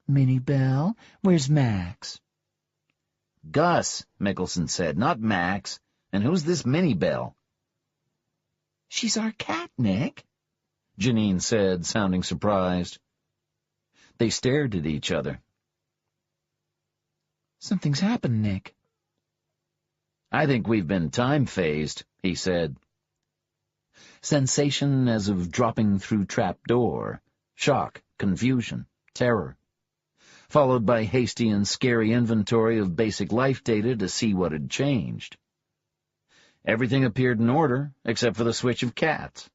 Minnie Belle, where's Max? "Gus," Mickelson said, "not Max. And who's this Minnie Belle?" She's our cat, Nick, Janine said, sounding surprised. They stared at each other. Something's happened, Nick. "I think we've been time-phased," he said. Sensation as of dropping through trap-door. Shock, confusion, terror. Followed by hasty and scary inventory of basic life data to see what had changed. Everything appeared in order, except for the switch of cats.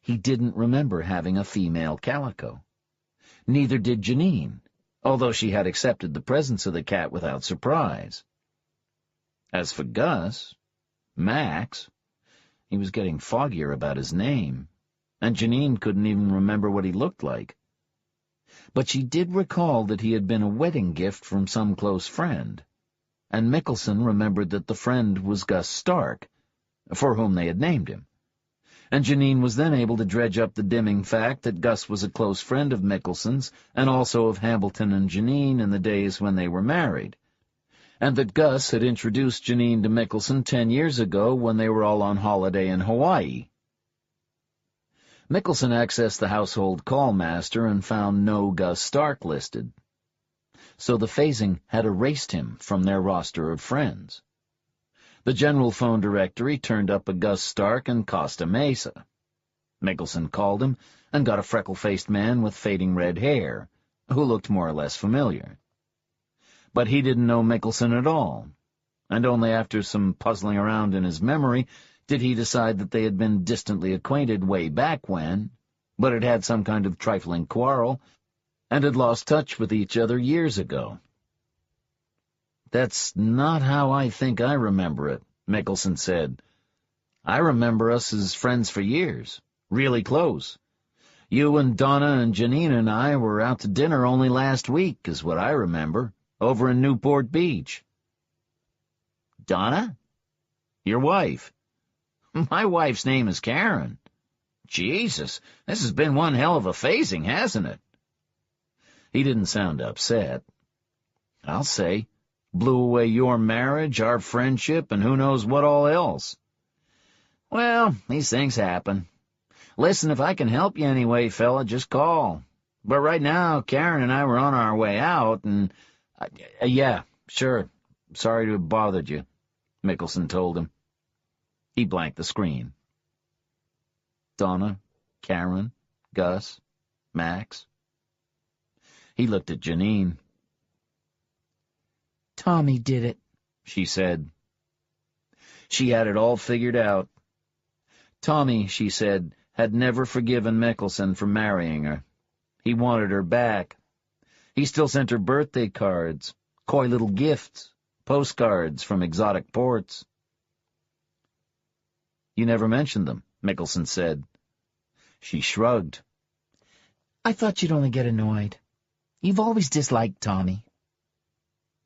He didn't remember having a female calico. Neither did Janine, although she had accepted the presence of the cat without surprise. As for Gus, Max, he was getting foggier about his name, and Janine couldn't even remember what he looked like. But she did recall that he had been a wedding gift from some close friend, and Mickelson remembered that the friend was Gus Stark, for whom they had named him. And Janine was then able to dredge up the dimming fact that Gus was a close friend of Mickelson's and also of Hambleton and Janine in the days when they were married, and that Gus had introduced Janine to Mickelson 10 years ago when they were all on holiday in Hawaii. Mickelson accessed the household call master and found no Gus Stark listed. So the phasing had erased him from their roster of friends. The general phone directory turned up a Gus Stark in Costa Mesa. Mickelson called him and got a freckle-faced man with fading red hair, who looked more or less familiar. But he didn't know Mickelson at all, and only after some puzzling around in his memory did he decide that they had been distantly acquainted way back when, but had had some kind of trifling quarrel, and had lost touch with each other years ago. "That's not how I think I remember it," Mickelson said. "I remember us as friends for years, really close. You and Donna and Janine and I were out to dinner only last week, is what I remember, over in Newport Beach." "Donna? Your wife?" "My wife's name is Karen. Jesus, this has been one hell of a phasing, hasn't it? He didn't sound upset. I'll say, blew away your marriage, our friendship, and who knows what all else. Well, these things happen. Listen, if I can help you anyway, fella, just call. But right now, Karen and I were on our way out, and... yeah, sure. Sorry to have bothered you, Mickelson told him. He blanked the screen. Donna, Karen, Gus, Max. He looked at Janine. Tommy did it, she said. She had it all figured out. Tommy, she said, had never forgiven Mickelson for marrying her. He wanted her back. He still sent her birthday cards, coy little gifts, postcards from exotic ports. You never mentioned them, Mickelson said. She shrugged. I thought you'd only get annoyed. You've always disliked Tommy.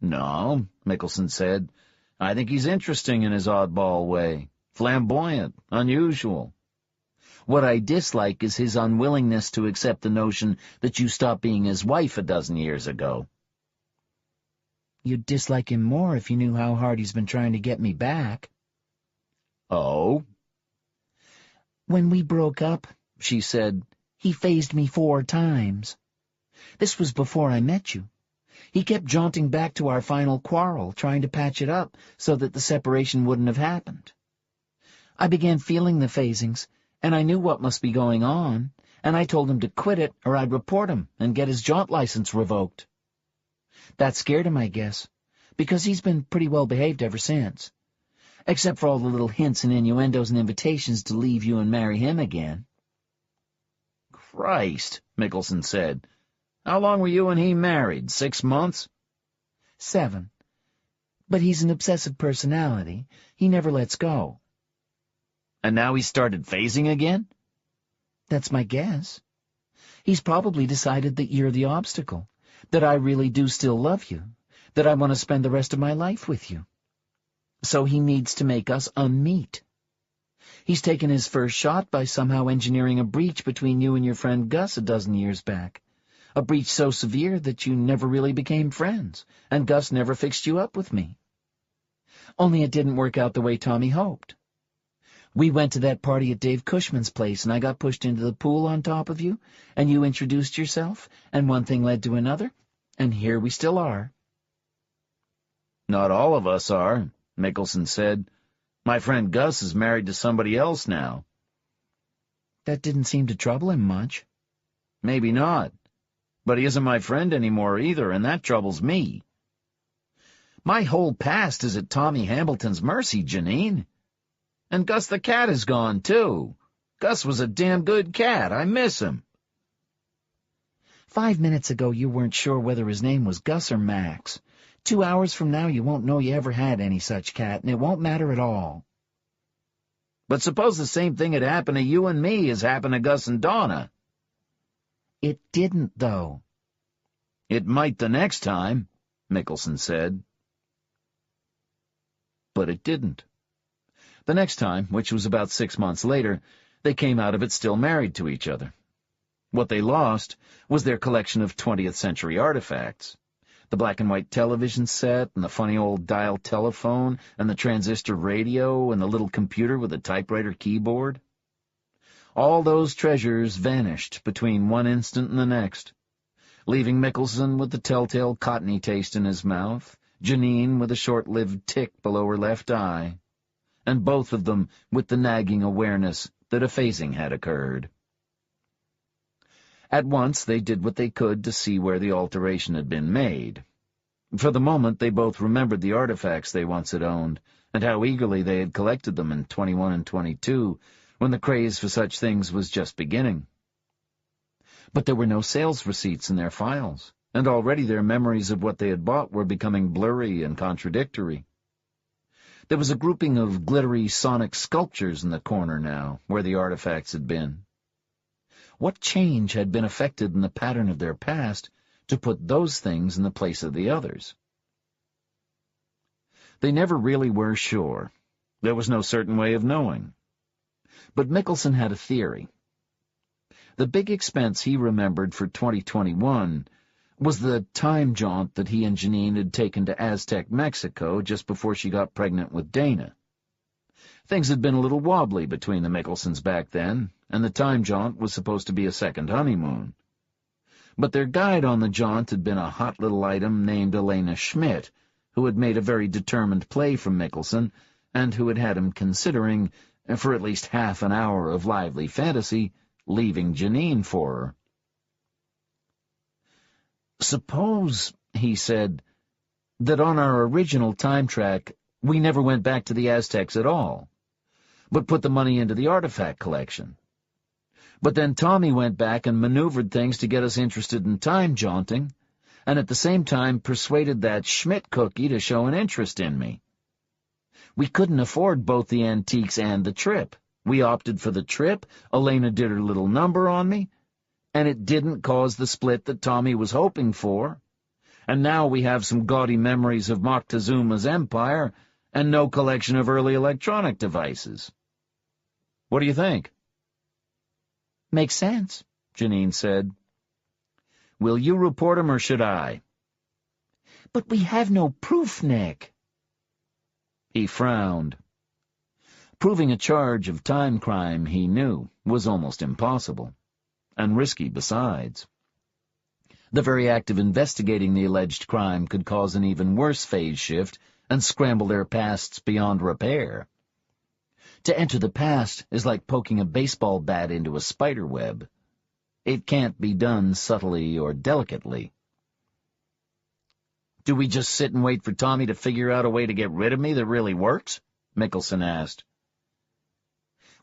No, Mickelson said. I think he's interesting in his oddball way. Flamboyant, unusual. What I dislike is his unwillingness to accept the notion that you stopped being his wife a dozen years ago. You'd dislike him more if you knew how hard he's been trying to get me back. Oh? When we broke up, she said, he phased me 4 times. This was before I met you. He kept jaunting back to our final quarrel, trying to patch it up so that the separation wouldn't have happened. I began feeling the phasings, and I knew what must be going on, and I told him to quit it or I'd report him and get his jaunt license revoked. That scared him, I guess, because he's been pretty well behaved ever since, except for all the little hints and innuendos and invitations to leave you and marry him again. Christ, Mickelson said. How long were you and he married? 6 months? 7. But he's an obsessive personality. He never lets go. And now he started phasing again? That's my guess. He's probably decided that you're the obstacle, that I really do still love you, that I want to spend the rest of my life with you. So he needs to make us unmeet. He's taken his first shot by somehow engineering a breach between you and your friend Gus a dozen years back. A breach so severe that you never really became friends, and Gus never fixed you up with me. Only it didn't work out the way Tommy hoped. We went to that party at Dave Cushman's place, and I got pushed into the pool on top of you, and you introduced yourself, and one thing led to another, and here we still are. Not all of us are, Mickelson said. My friend Gus is married to somebody else now. That didn't seem to trouble him much. Maybe not. But he isn't my friend anymore either, and that troubles me. My whole past is at Tommy Hambleton's mercy, Janine. And Gus the cat is gone, too. Gus was a damn good cat. I miss him. 5 minutes ago you weren't sure whether his name was Gus or Max. 2 hours from now you won't know you ever had any such cat, and it won't matter at all. But suppose the same thing had happened to you and me as happened to Gus and Donna. It didn't, though. It might the next time, Mickelson said. But it didn't. The next time, which was about 6 months later, they came out of it still married to each other. What they lost was their collection of 20th century artifacts. The black-and-white television set, and the funny old dial telephone, and the transistor radio, and the little computer with a typewriter keyboard. All those treasures vanished between one instant and the next, leaving Mickelson with the telltale cottony taste in his mouth, Janine with a short-lived tick below her left eye, and both of them with the nagging awareness that a phasing had occurred. At once they did what they could to see where the alteration had been made. For the moment they both remembered the artifacts they once had owned, and how eagerly they had collected them in 21 and 22, when the craze for such things was just beginning. But there were no sales receipts in their files, and already their memories of what they had bought were becoming blurry and contradictory. There was a grouping of glittery sonic sculptures in the corner now, where the artifacts had been. What change had been effected in the pattern of their past to put those things in the place of the others? They never really were sure. There was no certain way of knowing. But Mickelson had a theory. The big expense he remembered for 2021 was the time jaunt that he and Janine had taken to Aztec, Mexico, just before she got pregnant with Dana. Things had been a little wobbly between the Mickelsons back then, and the time jaunt was supposed to be a second honeymoon. But their guide on the jaunt had been a hot little item named Elena Schmidt, who had made a very determined play from Mickelson, and who had had him considering, for at least half an hour of lively fantasy, leaving Janine for her. "Suppose," he said, "that on our original time track we never went back to the Aztecs at all, but put the money into the artifact collection. But then Tommy went back and maneuvered things to get us interested in time jaunting, and at the same time persuaded that Schmidt cookie to show an interest in me. We couldn't afford both the antiques and the trip. We opted for the trip, Elena did her little number on me, and it didn't cause the split that Tommy was hoping for. And now we have some gaudy memories of Moctezuma's empire and no collection of early electronic devices. What do you think?" "Makes sense," Janine said. "Will you report him or should I?" "But we have no proof, Nick." He frowned. Proving a charge of time crime, he knew, was almost impossible, and risky besides. The very act of investigating the alleged crime could cause an even worse phase shift and scramble their pasts beyond repair. To enter the past is like poking a baseball bat into a spider web. It can't be done subtly or delicately. "Do we just sit and wait for Tommy to figure out a way to get rid of me that really works?" Mickelson asked.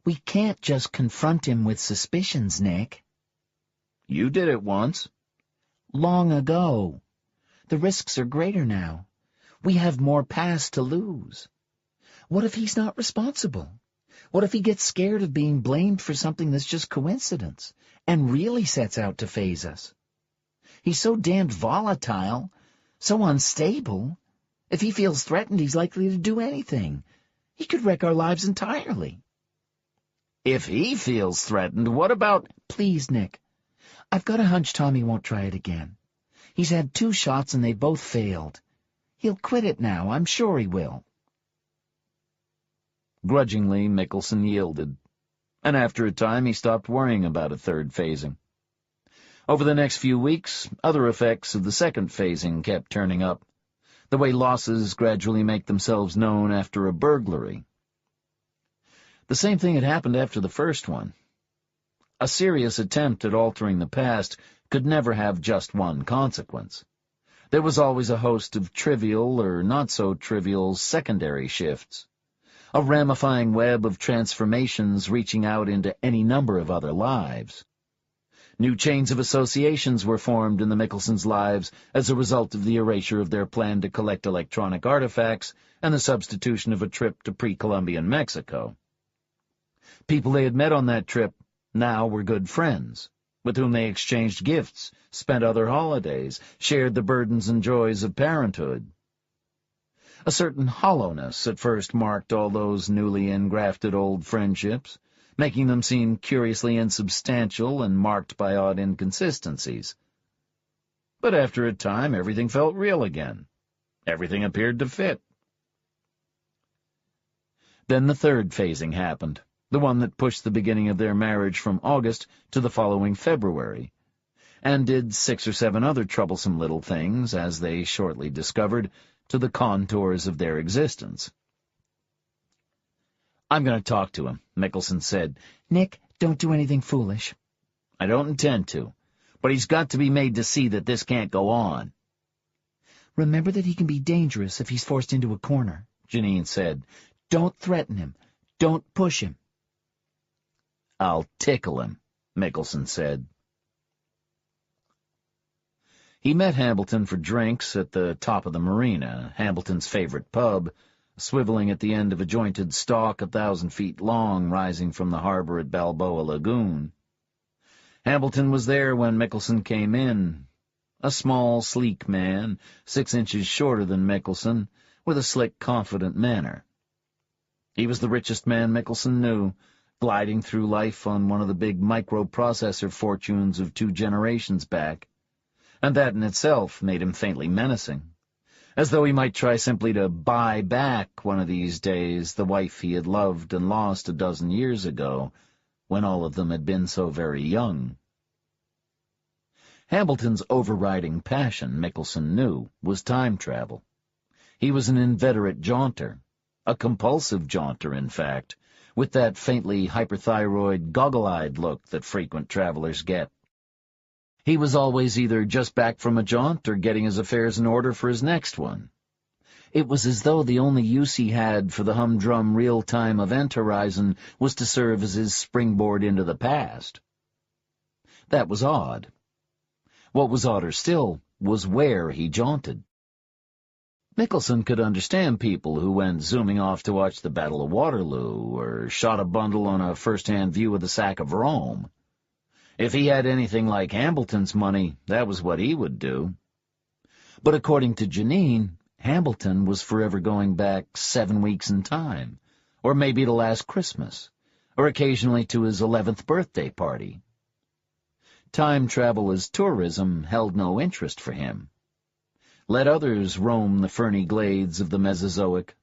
"We can't just confront him with suspicions, Nick." "You did it once." "Long ago. The risks are greater now. We have more past to lose. What if he's not responsible? What if he gets scared of being blamed for something that's just coincidence, and really sets out to phase us? He's so damned volatile, so unstable. If he feels threatened, he's likely to do anything. He could wreck our lives entirely." "If he feels threatened, what about—" "Please, Nick. I've got a hunch Tommy won't try it again. He's had 2 shots and they both failed. He'll quit it now, I'm sure he will." Grudgingly, Mickelson yielded, and after a time he stopped worrying about a third phasing. Over the next few weeks, other effects of the second phasing kept turning up, the way losses gradually make themselves known after a burglary. The same thing had happened after the first one. A serious attempt at altering the past could never have just one consequence. There was always a host of trivial or not-so-trivial secondary shifts, a ramifying web of transformations reaching out into any number of other lives. New chains of associations were formed in the Mickelsons' lives as a result of the erasure of their plan to collect electronic artifacts and the substitution of a trip to pre-Columbian Mexico. People they had met on that trip now were good friends, with whom they exchanged gifts, spent other holidays, shared the burdens and joys of parenthood. A certain hollowness at first marked all those newly engrafted old friendships, making them seem curiously insubstantial and marked by odd inconsistencies. But after a time, everything felt real again. Everything appeared to fit. Then the third phasing happened, the one that pushed the beginning of their marriage from August to the following February, and did 6 or 7 other troublesome little things, as they shortly discovered, to the contours of their existence. "I'm going to talk to him," Mickelson said. "Nick, don't do anything foolish." "I don't intend to, but he's got to be made to see that this can't go on." "Remember that he can be dangerous if he's forced into a corner," Janine said. "Don't threaten him. Don't push him." "I'll tickle him," Mickelson said. He met Hambleton for drinks at the top of the marina, Hambleton's favorite pub, swiveling at the end of a jointed stalk 1,000 feet long rising from the harbor at Balboa Lagoon. Hambleton was there when Mickelson came in, a small, sleek man, 6 inches shorter than Mickelson, with a slick, confident manner. He was the richest man Mickelson knew, gliding through life on one of the big microprocessor fortunes of 2 generations back, and that in itself made him faintly menacing, as though he might try simply to buy back one of these days the wife he had loved and lost a dozen years ago, when all of them had been so very young. Hambleton's overriding passion, Michelson knew, was time travel. He was an inveterate jaunter, a compulsive jaunter, in fact, with that faintly hyperthyroid, goggle-eyed look that frequent travelers get. He was always either just back from a jaunt or getting his affairs in order for his next one. It was as though the only use he had for the humdrum real-time event horizon was to serve as his springboard into the past. That was odd. What was odder still was where he jaunted. Michelson could understand people who went zooming off to watch the Battle of Waterloo or shot a bundle on a first-hand view of the sack of Rome. If he had anything like Hambleton's money, that was what he would do. But according to Janine, Hambleton was forever going back 7 weeks in time, or maybe to last Christmas, or occasionally to his 11th birthday party. Time travel as tourism held no interest for him. Let others roam the ferny glades of the Mesozoic.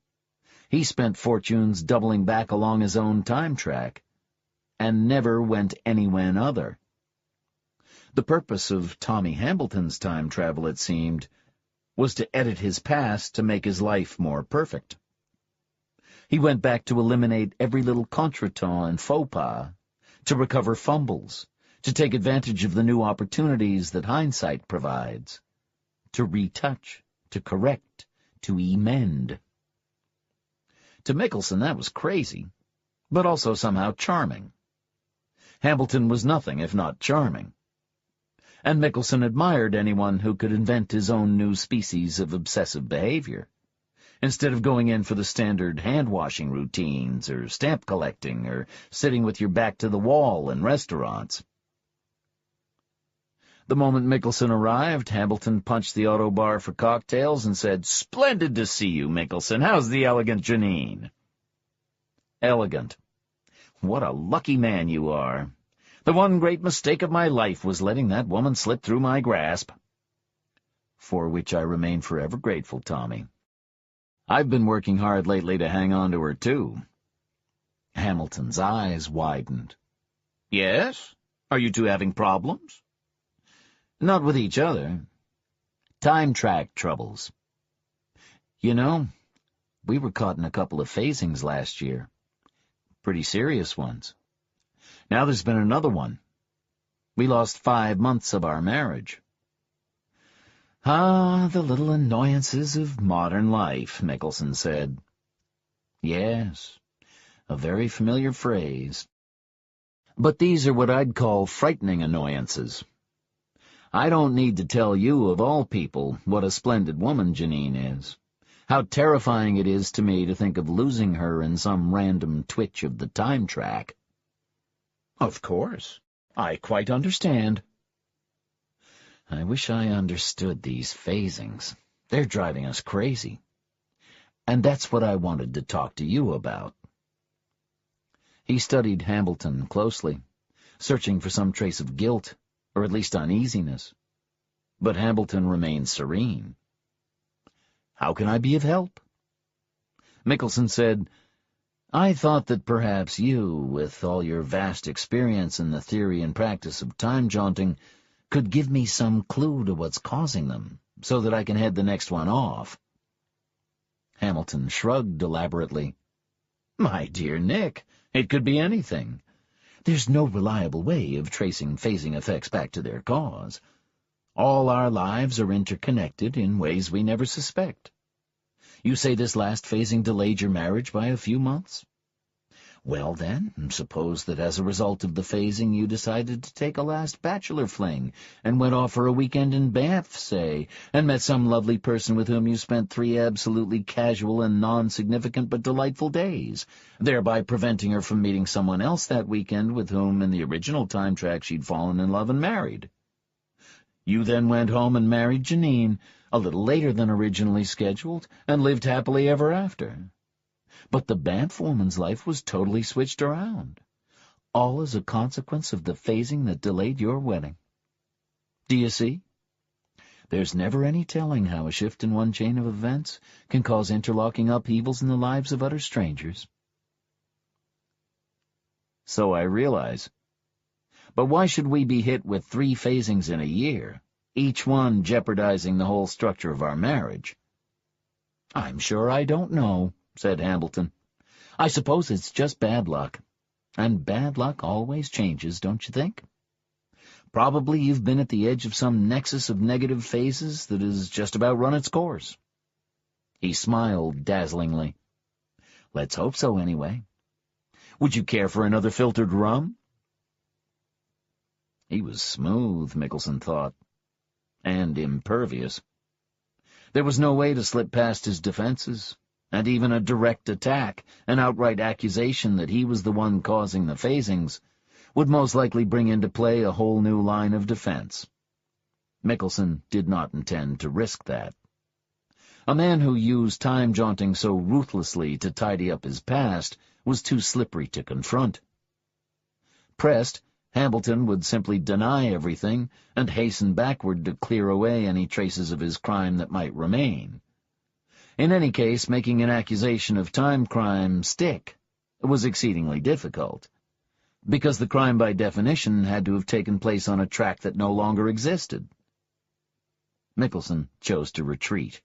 He spent fortunes doubling back along his own time track, and never went anywhen other. The purpose of Tommy Hambleton's time travel, it seemed, was to edit his past to make his life more perfect. He went back to eliminate every little contretemps and faux pas, to recover fumbles, to take advantage of the new opportunities that hindsight provides, to retouch, to correct, to emend. To Michelson, that was crazy, but also somehow charming. Hambleton was nothing if not charming, and Michelson admired anyone who could invent his own new species of obsessive behavior, instead of going in for the standard hand-washing routines or stamp collecting or sitting with your back to the wall in restaurants. The moment Michelson arrived, Hambleton punched the auto bar for cocktails and said, "Splendid to see you, Michelson. How's the elegant Janine?" Elegant. What a lucky man you are. The one great mistake of my life was letting that woman slip through my grasp. For which I remain forever grateful, Tommy. I've been working hard lately to hang on to her, too. Hamilton's eyes widened. Yes? Are you two having problems? Not with each other. Time track troubles. You know, we were caught in a couple of phasings last year. Pretty serious ones. Now there's been another one. We lost 5 months of our marriage. Ah, the little annoyances of modern life, Michelson said. Yes, a very familiar phrase. But these are what I'd call frightening annoyances. I don't need to tell you, of all people, what a splendid woman Janine is. How terrifying it is to me to think of losing her in some random twitch of the time track. Of course. I quite understand. I wish I understood these phasings. They're driving us crazy. And that's what I wanted to talk to you about. He studied Hambleton closely, searching for some trace of guilt, or at least uneasiness. But Hambleton remained serene. How can I be of help? Michelson said, I thought that perhaps you, with all your vast experience in the theory and practice of time jaunting, could give me some clue to what's causing them, so that I can head the next one off. Hamilton shrugged elaborately. My dear Nick, it could be anything. There's no reliable way of tracing phasing effects back to their cause. All our lives are interconnected in ways we never suspect. You say this last phasing delayed your marriage by a few months? Well, then, suppose that as a result of the phasing you decided to take a last bachelor fling and went off for a weekend in Banff, say, and met some lovely person with whom you spent 3 absolutely casual and non-significant but delightful days, thereby preventing her from meeting someone else that weekend with whom in the original time track she'd fallen in love and married. You then went home and married Janine, a little later than originally scheduled, and lived happily ever after. But the Banff woman's life was totally switched around. all as a consequence of the phasing that delayed your wedding. Do you see? There's never any telling how a shift in one chain of events can cause interlocking upheavals in the lives of utter strangers. So I realize. But why should we be hit with 3 phasings in a year, each one jeopardizing the whole structure of our marriage? I'm sure I don't know, said Hambleton. I suppose it's just bad luck. And bad luck always changes, don't you think? Probably you've been at the edge of some nexus of negative phases that has just about run its course. He smiled dazzlingly. Let's hope so, anyway. Would you care for another filtered rum? He was smooth, Mickelson thought, and impervious. There was no way to slip past his defenses, and even a direct attack, an outright accusation that he was the one causing the phasings, would most likely bring into play a whole new line of defense. Mickelson did not intend to risk that. A man who used time-jaunting so ruthlessly to tidy up his past was too slippery to confront. Pressed, Hambleton would simply deny everything and hasten backward to clear away any traces of his crime that might remain. In any case, making an accusation of time crime stick was exceedingly difficult, because the crime by definition had to have taken place on a track that no longer existed. Mickelson chose to retreat.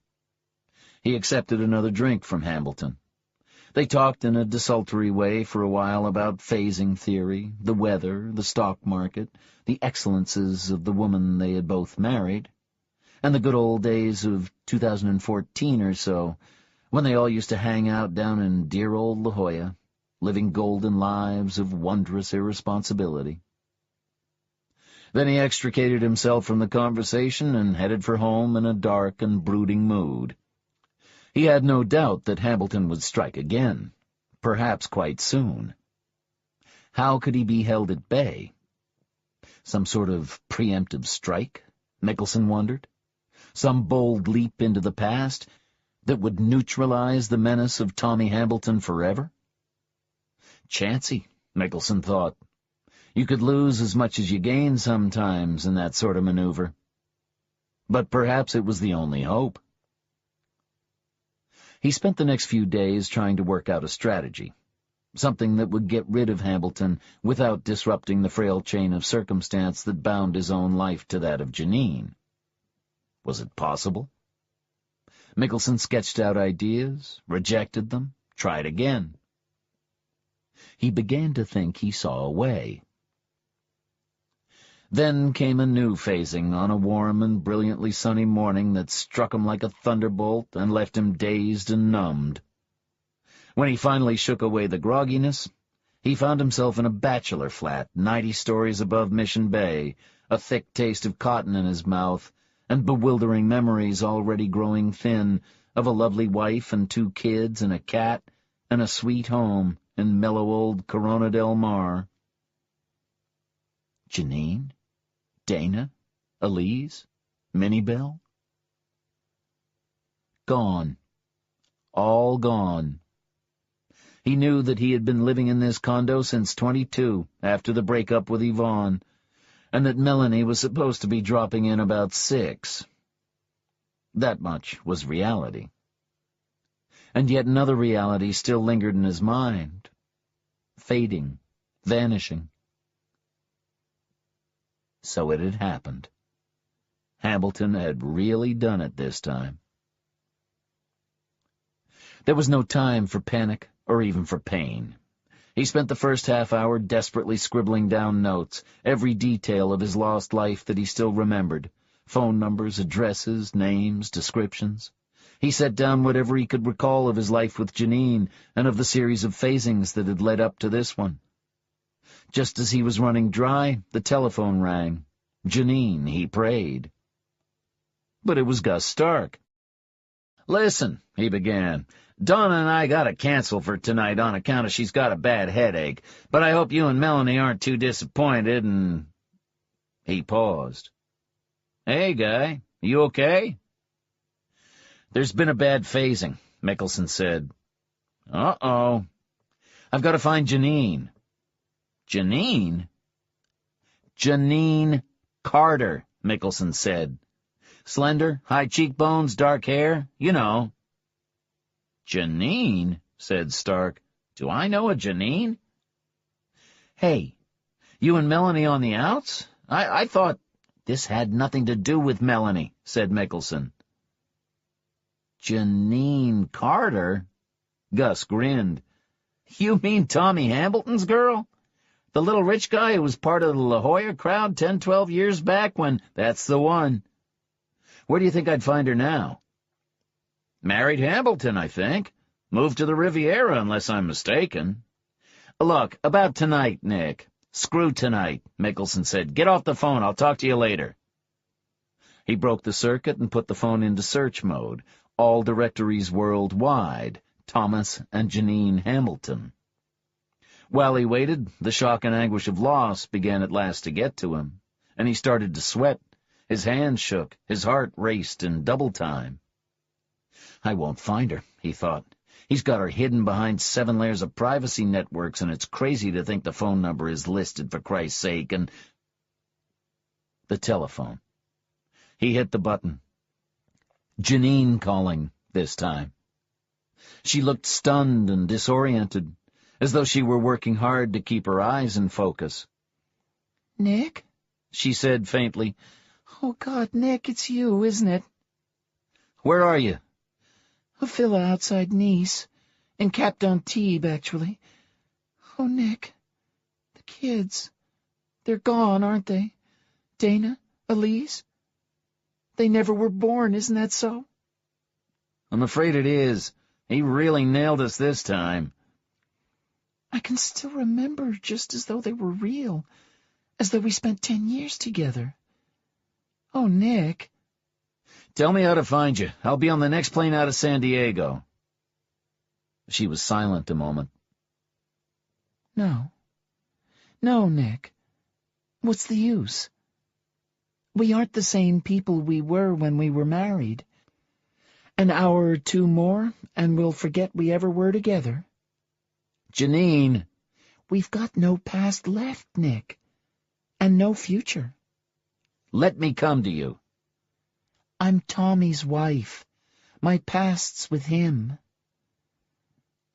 He accepted another drink from Hambleton. They talked in a desultory way for a while about phasing theory, the weather, the stock market, the excellences of the woman they had both married, and the good old days of 2014 or so, when they all used to hang out down in dear old La Jolla, living golden lives of wondrous irresponsibility. Then he extricated himself from the conversation and headed for home in a dark and brooding mood. He had no doubt that Hambleton would strike again, perhaps quite soon. How could he be held at bay? Some sort of preemptive strike, Mickelson wondered? Some bold leap into the past that would neutralize the menace of Tommy Hambleton forever? Chancy, Mickelson thought. You could lose as much as you gain sometimes in that sort of maneuver. But perhaps it was the only hope. He spent the next few days trying to work out a strategy, something that would get rid of Hambleton without disrupting the frail chain of circumstance that bound his own life to that of Janine. Was it possible? Mickelson sketched out ideas, rejected them, tried again. He began to think he saw a way. Then came a new phasing on a warm and brilliantly sunny morning that struck him like a thunderbolt and left him dazed and numbed. When he finally shook away the grogginess, he found himself in a bachelor flat 90 stories above Mission Bay, a thick taste of cotton in his mouth, and bewildering memories already growing thin of a lovely wife and 2 kids and a cat and a sweet home in mellow old Corona del Mar. Janine? Dana? Elise? Minnie-Belle? Gone. All gone. He knew that he had been living in this condo since 22, after the breakup with Yvonne, and that Melanie was supposed to be dropping in about 6. That much was reality. And yet another reality still lingered in his mind, fading, vanishing. So it had happened. Hambleton had really done it this time. There was no time for panic or even for pain. He spent the first half hour desperately scribbling down notes, every detail of his lost life that he still remembered, phone numbers, addresses, names, descriptions. He set down whatever he could recall of his life with Janine and of the series of phasings that had led up to this one. Just as he was running dry, the telephone rang. Janine, he prayed. But it was Gus Stark. "Listen," he began, "Donna and I gotta cancel for tonight on account of she's got a bad headache, but I hope you and Melanie aren't too disappointed and—" He paused. "Hey, Guy, you okay?" "There's been a bad phasing," Mickelson said. "Uh-oh. I've got to find Janine." Janine? Janine Carter, Mickelson said. Slender, high cheekbones, dark hair, you know. Janine, said Stark. Do I know a Janine? Hey, you and Melanie on the outs? I thought this had nothing to do with Melanie, said Mickelson. Janine Carter? Gus grinned. You mean Tommy Hambleton's girl? The little rich guy who was part of the La Jolla crowd 10, 12 years back when... That's the one. Where do you think I'd find her now? Married Hambleton, I think. Moved to the Riviera, unless I'm mistaken. Look, about tonight, Nick. Screw tonight, Mickelson said. Get off the phone. I'll talk to you later. He broke the circuit and put the phone into search mode. All directories worldwide. Thomas and Janine Hambleton. While he waited, the shock and anguish of loss began at last to get to him, and he started to sweat. His hands shook, his heart raced in double time. I won't find her, he thought. He's got her hidden behind 7 layers of privacy networks, and it's crazy to think the phone number is listed, for Christ's sake, and... The telephone. He hit the button. Janine calling, this time. She looked stunned and disoriented, as though she were working hard to keep her eyes in focus. Nick? She said faintly. Oh, God, Nick, it's you, isn't it? Where are you? A villa outside Nice. In Cap d'Antibes, actually. Oh, Nick. The kids. They're gone, aren't they? Dana? Elise? They never were born, isn't that so? I'm afraid it is. He really nailed us this time. I can still remember, just as though they were real. As though we spent 10 years together. Oh, Nick. Tell me how to find you. I'll be on the next plane out of San Diego. She was silent a moment. No. No, Nick. What's the use? We aren't the same people we were when we were married. An hour or two more, and we'll forget we ever were together. Janine. We've got no past left, Nick. And no future. Let me come to you. I'm Tommy's wife. My past's with him.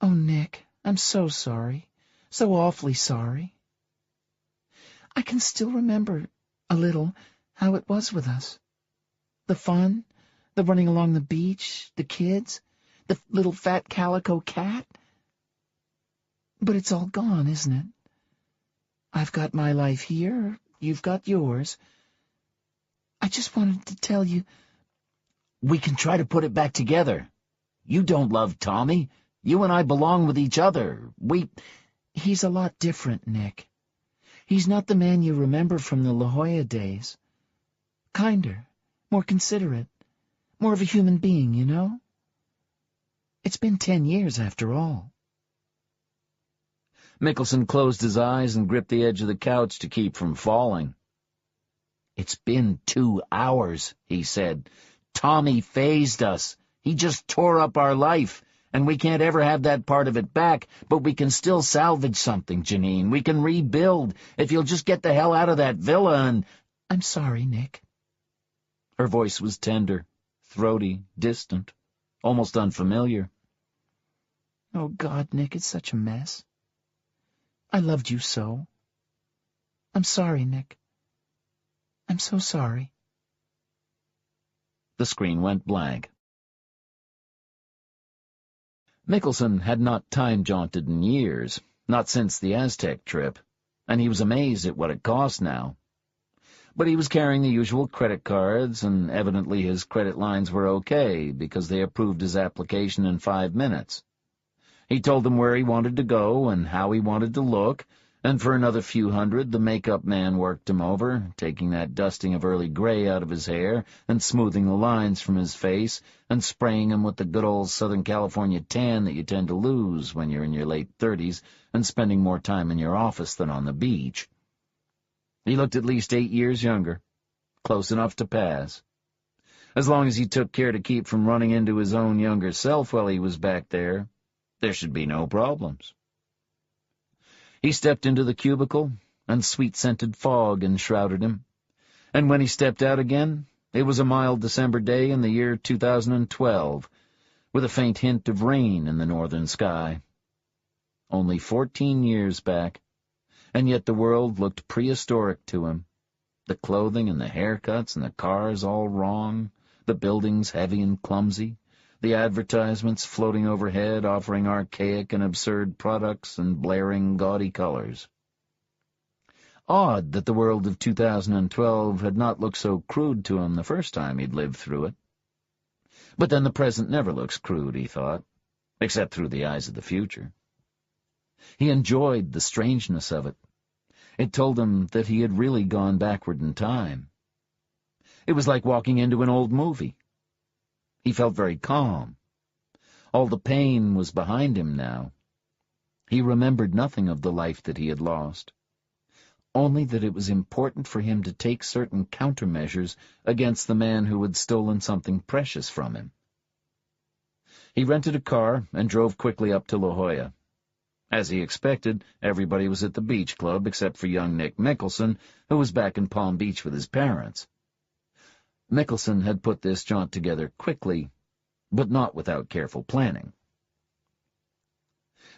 Oh, Nick, I'm so sorry. So awfully sorry. I can still remember, a little, how it was with us. The fun, the running along the beach, the kids, the little fat calico cat. But it's all gone, isn't it? I've got my life here, you've got yours. I just wanted to tell you... We can try to put it back together. You don't love Tommy. You and I belong with each other. He's a lot different, Nick. He's not the man you remember from the La Jolla days. Kinder, more considerate, more of a human being, you know? It's been 10 years after all. Mickelson closed his eyes and gripped the edge of the couch to keep from falling. It's been 2 hours, he said. Tommy phased us. He just tore up our life, and we can't ever have that part of it back, but we can still salvage something, Janine. We can rebuild, if you'll just get the hell out of that villa and... I'm sorry, Nick. Her voice was tender, throaty, distant, almost unfamiliar. Oh, God, Nick, it's such a mess. I loved you so. I'm sorry, Nick. I'm so sorry. The screen went blank. Mickelson had not time-jaunted in years, not since the Aztec trip, and he was amazed at what it cost now. But he was carrying the usual credit cards, and evidently his credit lines were okay, because they approved his application in 5 minutes. He told them where he wanted to go and how he wanted to look, and for another few hundred the makeup man worked him over, taking that dusting of early gray out of his hair and smoothing the lines from his face and spraying him with the good old Southern California tan that you tend to lose when you're in your late 30s and spending more time in your office than on the beach. He looked at least 8 years younger, close enough to pass. As long as he took care to keep from running into his own younger self while he was back there, there should be no problems. He stepped into the cubicle, and sweet-scented fog enshrouded him. And when he stepped out again, it was a mild December day in the year 2012, with a faint hint of rain in the northern sky. Only 14 years back, and yet the world looked prehistoric to him. The clothing and the haircuts and the cars all wrong, the buildings heavy and clumsy, the advertisements floating overhead offering archaic and absurd products and blaring gaudy colors. Odd that the world of 2012 had not looked so crude to him the first time he'd lived through it. But then the present never looks crude, he thought, except through the eyes of the future. He enjoyed the strangeness of it. It told him that he had really gone backward in time. It was like walking into an old movie. He felt very calm. All the pain was behind him now. He remembered nothing of the life that he had lost, only that it was important for him to take certain countermeasures against the man who had stolen something precious from him. He rented a car and drove quickly up to La Jolla. As he expected, everybody was at the beach club except for young Nick Mickelson, who was back in Palm Beach with his parents. Mickelson had put this jaunt together quickly, but not without careful planning.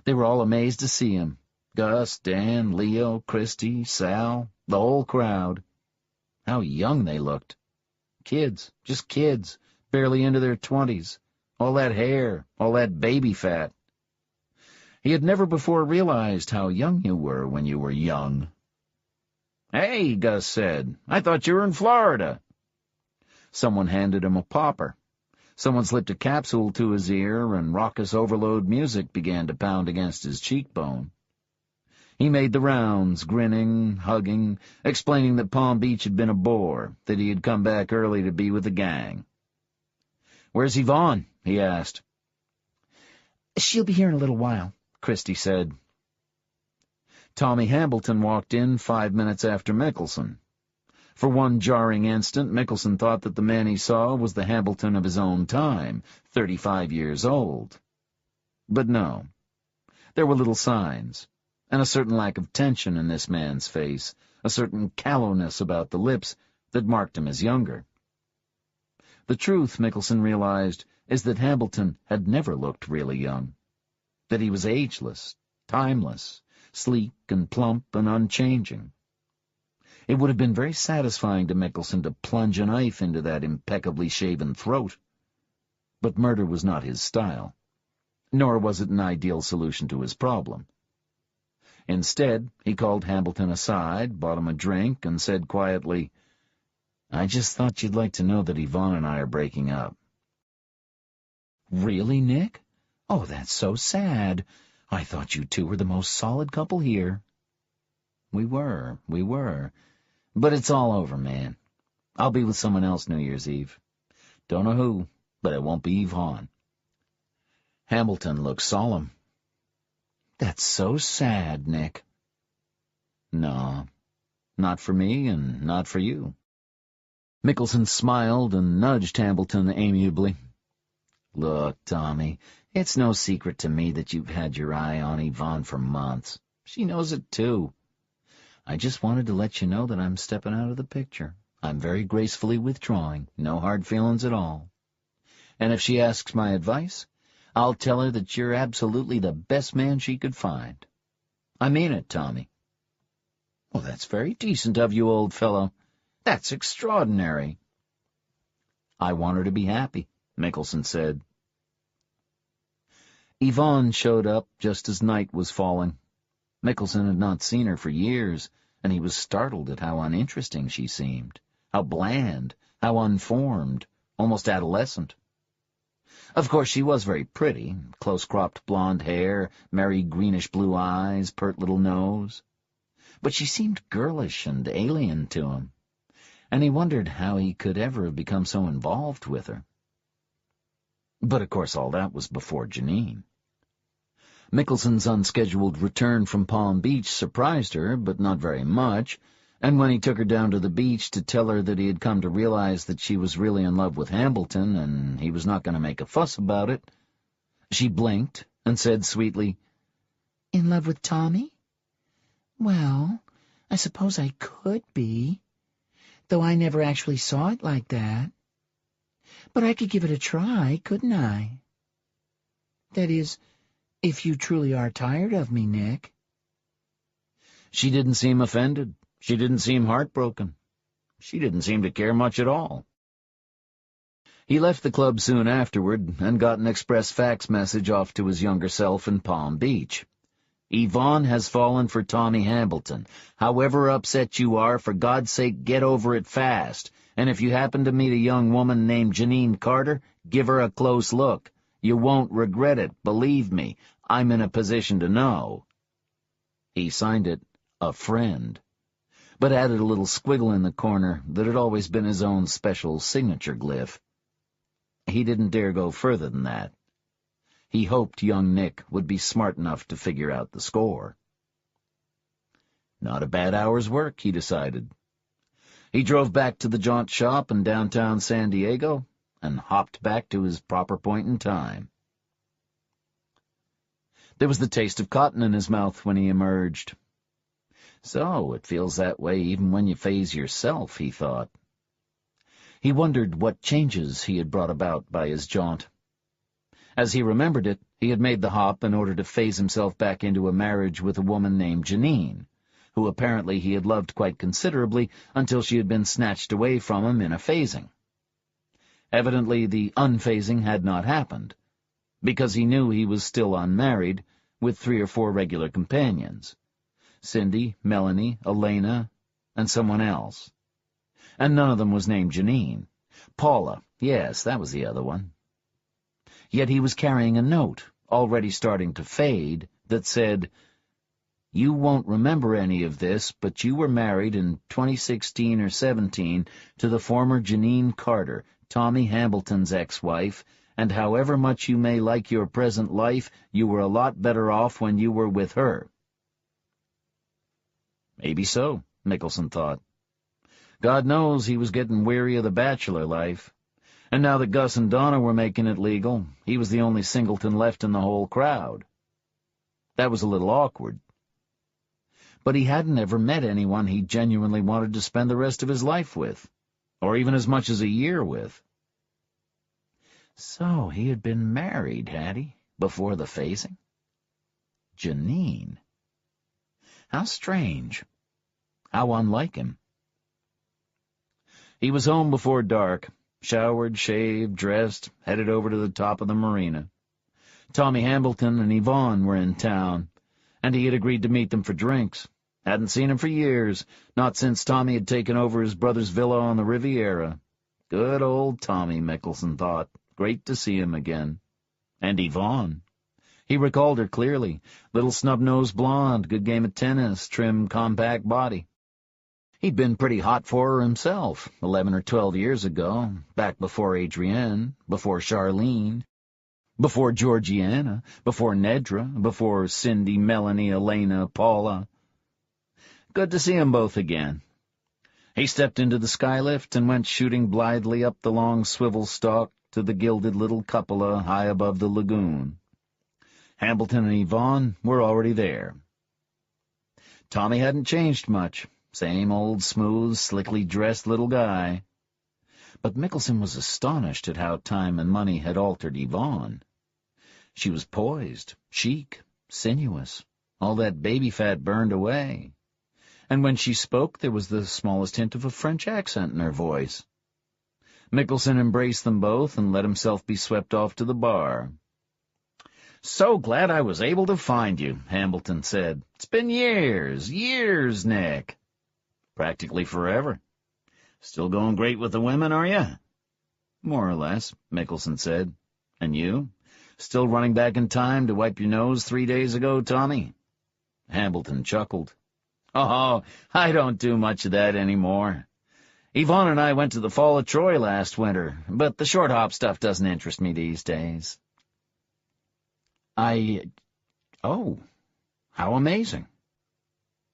They were all amazed to see him. Gus, Dan, Leo, Christy, Sal, the whole crowd. How young they looked. Kids, just kids, barely into their 20s. All that hair, all that baby fat. He had never before realized how young you were when you were young. "Hey," Gus said, "I thought you were in Florida." Someone handed him a popper. Someone slipped a capsule to his ear, and raucous overload music began to pound against his cheekbone. He made the rounds, grinning, hugging, explaining that Palm Beach had been a bore, that he had come back early to be with the gang. "Where's Yvonne?" he asked. "She'll be here in a little while," Christy said. Tommy Hambleton walked in 5 minutes after Mickelson. For one jarring instant, Mickelson thought that the man he saw was the Hambleton of his own time, 35 years old. But no. There were little signs, and a certain lack of tension in this man's face, a certain callowness about the lips that marked him as younger. The truth, Mickelson realized, is that Hambleton had never looked really young, that he was ageless, timeless, sleek and plump and unchanging. It would have been very satisfying to Mickelson to plunge a knife into that impeccably shaven throat. But murder was not his style, nor was it an ideal solution to his problem. Instead, he called Hambleton aside, bought him a drink, and said quietly, "I just thought you'd like to know that Yvonne and I are breaking up." "Really, Nick? Oh, that's so sad. I thought you two were the most solid couple here." We were. But it's all over, man. I'll be with someone else New Year's Eve. Don't know who, but it won't be Yvonne." Hambleton looked solemn. "That's so sad, Nick." "No, not for me and not for you." Mickelson smiled and nudged Hambleton amiably. "Look, Tommy, it's no secret to me that you've had your eye on Yvonne for months. She knows it, too. I just wanted to let you know that I'm stepping out of the picture. I'm very gracefully withdrawing, no hard feelings at all. And if she asks my advice, I'll tell her that you're absolutely the best man she could find. I mean it, Tommy." "Well, that's very decent of you, old fellow. That's extraordinary." "I want her to be happy," Mickelson said. Yvonne showed up just as night was falling. Mickelson had not seen her for years, and he was startled at how uninteresting she seemed, how bland, how unformed, almost adolescent. Of course, she was very pretty, close-cropped blonde hair, merry greenish-blue eyes, pert little nose. But she seemed girlish and alien to him, and he wondered how he could ever have become so involved with her. But of course all that was before Janine. Mickelson's unscheduled return from Palm Beach surprised her, but not very much, and when he took her down to the beach to tell her that he had come to realize that she was really in love with Hambleton and he was not going to make a fuss about it, she blinked and said sweetly, "In love with Tommy?" Well, I suppose I could be, though I never actually saw it like that. But I could give it a try, couldn't I? That is, if you truly are tired of me, Nick. She didn't seem offended. She didn't seem heartbroken. She didn't seem to care much at all. He left the club soon afterward and got an express fax message off to his younger self in Palm Beach. Yvonne has fallen for Tommy Hambleton. However upset you are, for God's sake, get over it fast. And if you happen to meet a young woman named Janine Carter, give her a close look. You won't regret it, believe me. I'm in a position to know. He signed it, a friend, but added a little squiggle in the corner that had always been his own special signature glyph. He didn't dare go further than that. He hoped young Nick would be smart enough to figure out the score. Not a bad hour's work, he decided. He drove back to the jaunt shop in downtown San Diego and hopped back to his proper point in time. There was the taste of cotton in his mouth when he emerged. So it feels that way even when you phase yourself, he thought. He wondered what changes he had brought about by his jaunt. As he remembered it, he had made the hop in order to phase himself back into a marriage with a woman named Janine, who apparently he had loved quite considerably until she had been snatched away from him in a phasing. Evidently the unphasing had not happened, because he knew he was still unmarried, with 3 or 4 regular companions. Cindy, Melanie, Elena, and someone else. And none of them was named Janine. Paula, yes, that was the other one. Yet he was carrying a note, already starting to fade, that said, "You won't remember any of this, but you were married in 2016 or 17 to the former Janine Carter, Tommy Hambleton's ex-wife, and however much you may like your present life, you were a lot better off when you were with her." Maybe so, Mickelson thought. God knows he was getting weary of the bachelor life. And now that Gus and Donna were making it legal, he was the only singleton left in the whole crowd. That was a little awkward. But he hadn't ever met anyone he genuinely wanted to spend the rest of his life with, or even as much as a year with. So he had been married, had he, before the phasing? Janine. How strange. How unlike him. He was home before dark, showered, shaved, dressed, headed over to the top of the marina. Tommy Hambleton and Yvonne were in town, and he had agreed to meet them for drinks. Hadn't seen him for years, not since Tommy had taken over his brother's villa on the Riviera. Good old Tommy, Mickelson thought. Great to see him again. And Yvonne. He recalled her clearly. Little snub-nosed blonde, good game of tennis, trim, compact body. He'd been pretty hot for her himself, 11 or 12 years ago, back before Adrienne, before Charlene, before Georgiana, before Nedra, before Cindy, Melanie, Elena, Paula. Good to see them both again. He stepped into the skylift and went shooting blithely up the long swivel stalk to the gilded little cupola high above the lagoon. Hambleton and Yvonne were already there. Tommy hadn't changed much. Same old smooth, slickly dressed little guy. But Mickelson was astonished at how time and money had altered Yvonne. She was poised, chic, sinuous, all that baby fat burned away. And when she spoke, there was the smallest hint of a French accent in her voice. Mickelson embraced them both and let himself be swept off to the bar. "So glad I was able to find you," Hambleton said. "It's been years, Nick." "Practically forever. Still going great with the women, are you?" "More or less," Mickelson said. "And you? Still running back in time to wipe your nose 3 days ago, Tommy?" Hambleton chuckled. "Oh, I don't do much of that anymore. Yvonne and I went to the Fall of Troy last winter, but the short hop stuff doesn't interest me these days." Oh, how amazing."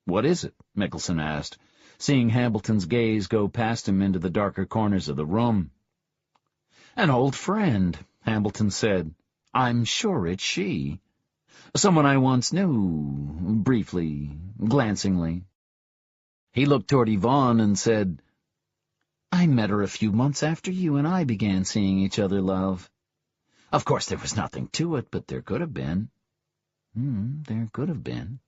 "What is it?" Mickelson asked, seeing Hambleton's gaze go past him into the darker corners of the room. "An old friend," Hambleton said. "I'm sure it's she." Someone I once knew, briefly, glancingly. He looked toward Yvonne and said, I met her a few months after you and I began seeing each other, love. Of course there was nothing to it, but there could have been. There could have been.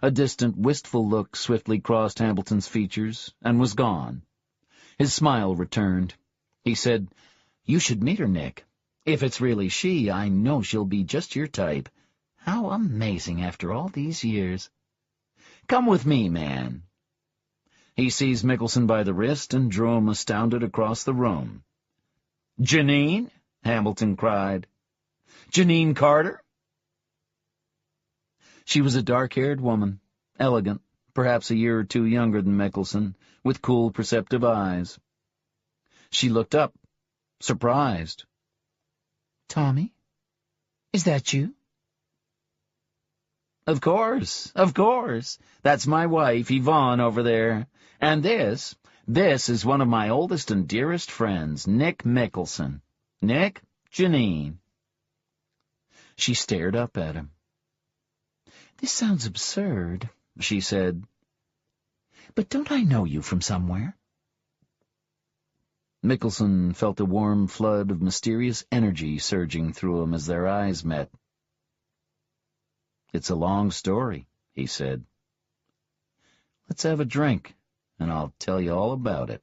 A distant, wistful look swiftly crossed Hambleton's features and was gone. His smile returned. He said, You should meet her, Nick. If it's really she, I know she'll be just your type. How amazing after all these years. Come with me, man. He seized Mickelson by the wrist and drew him astounded across the room. Janine? Hambleton cried. Janine Carter? She was a dark-haired woman, elegant, perhaps a year or two younger than Mickelson, with cool, perceptive eyes. She looked up, surprised. Tommy? Is that you? Of course. That's my wife, Yvonne, over there. And this is one of my oldest and dearest friends, Nick Mickelson. Nick, Janine. She stared up at him. This sounds absurd, she said. But don't I know you from somewhere? Mickelson felt a warm flood of mysterious energy surging through him as their eyes met. It's a long story, he said. Let's have a drink, and I'll tell you all about it.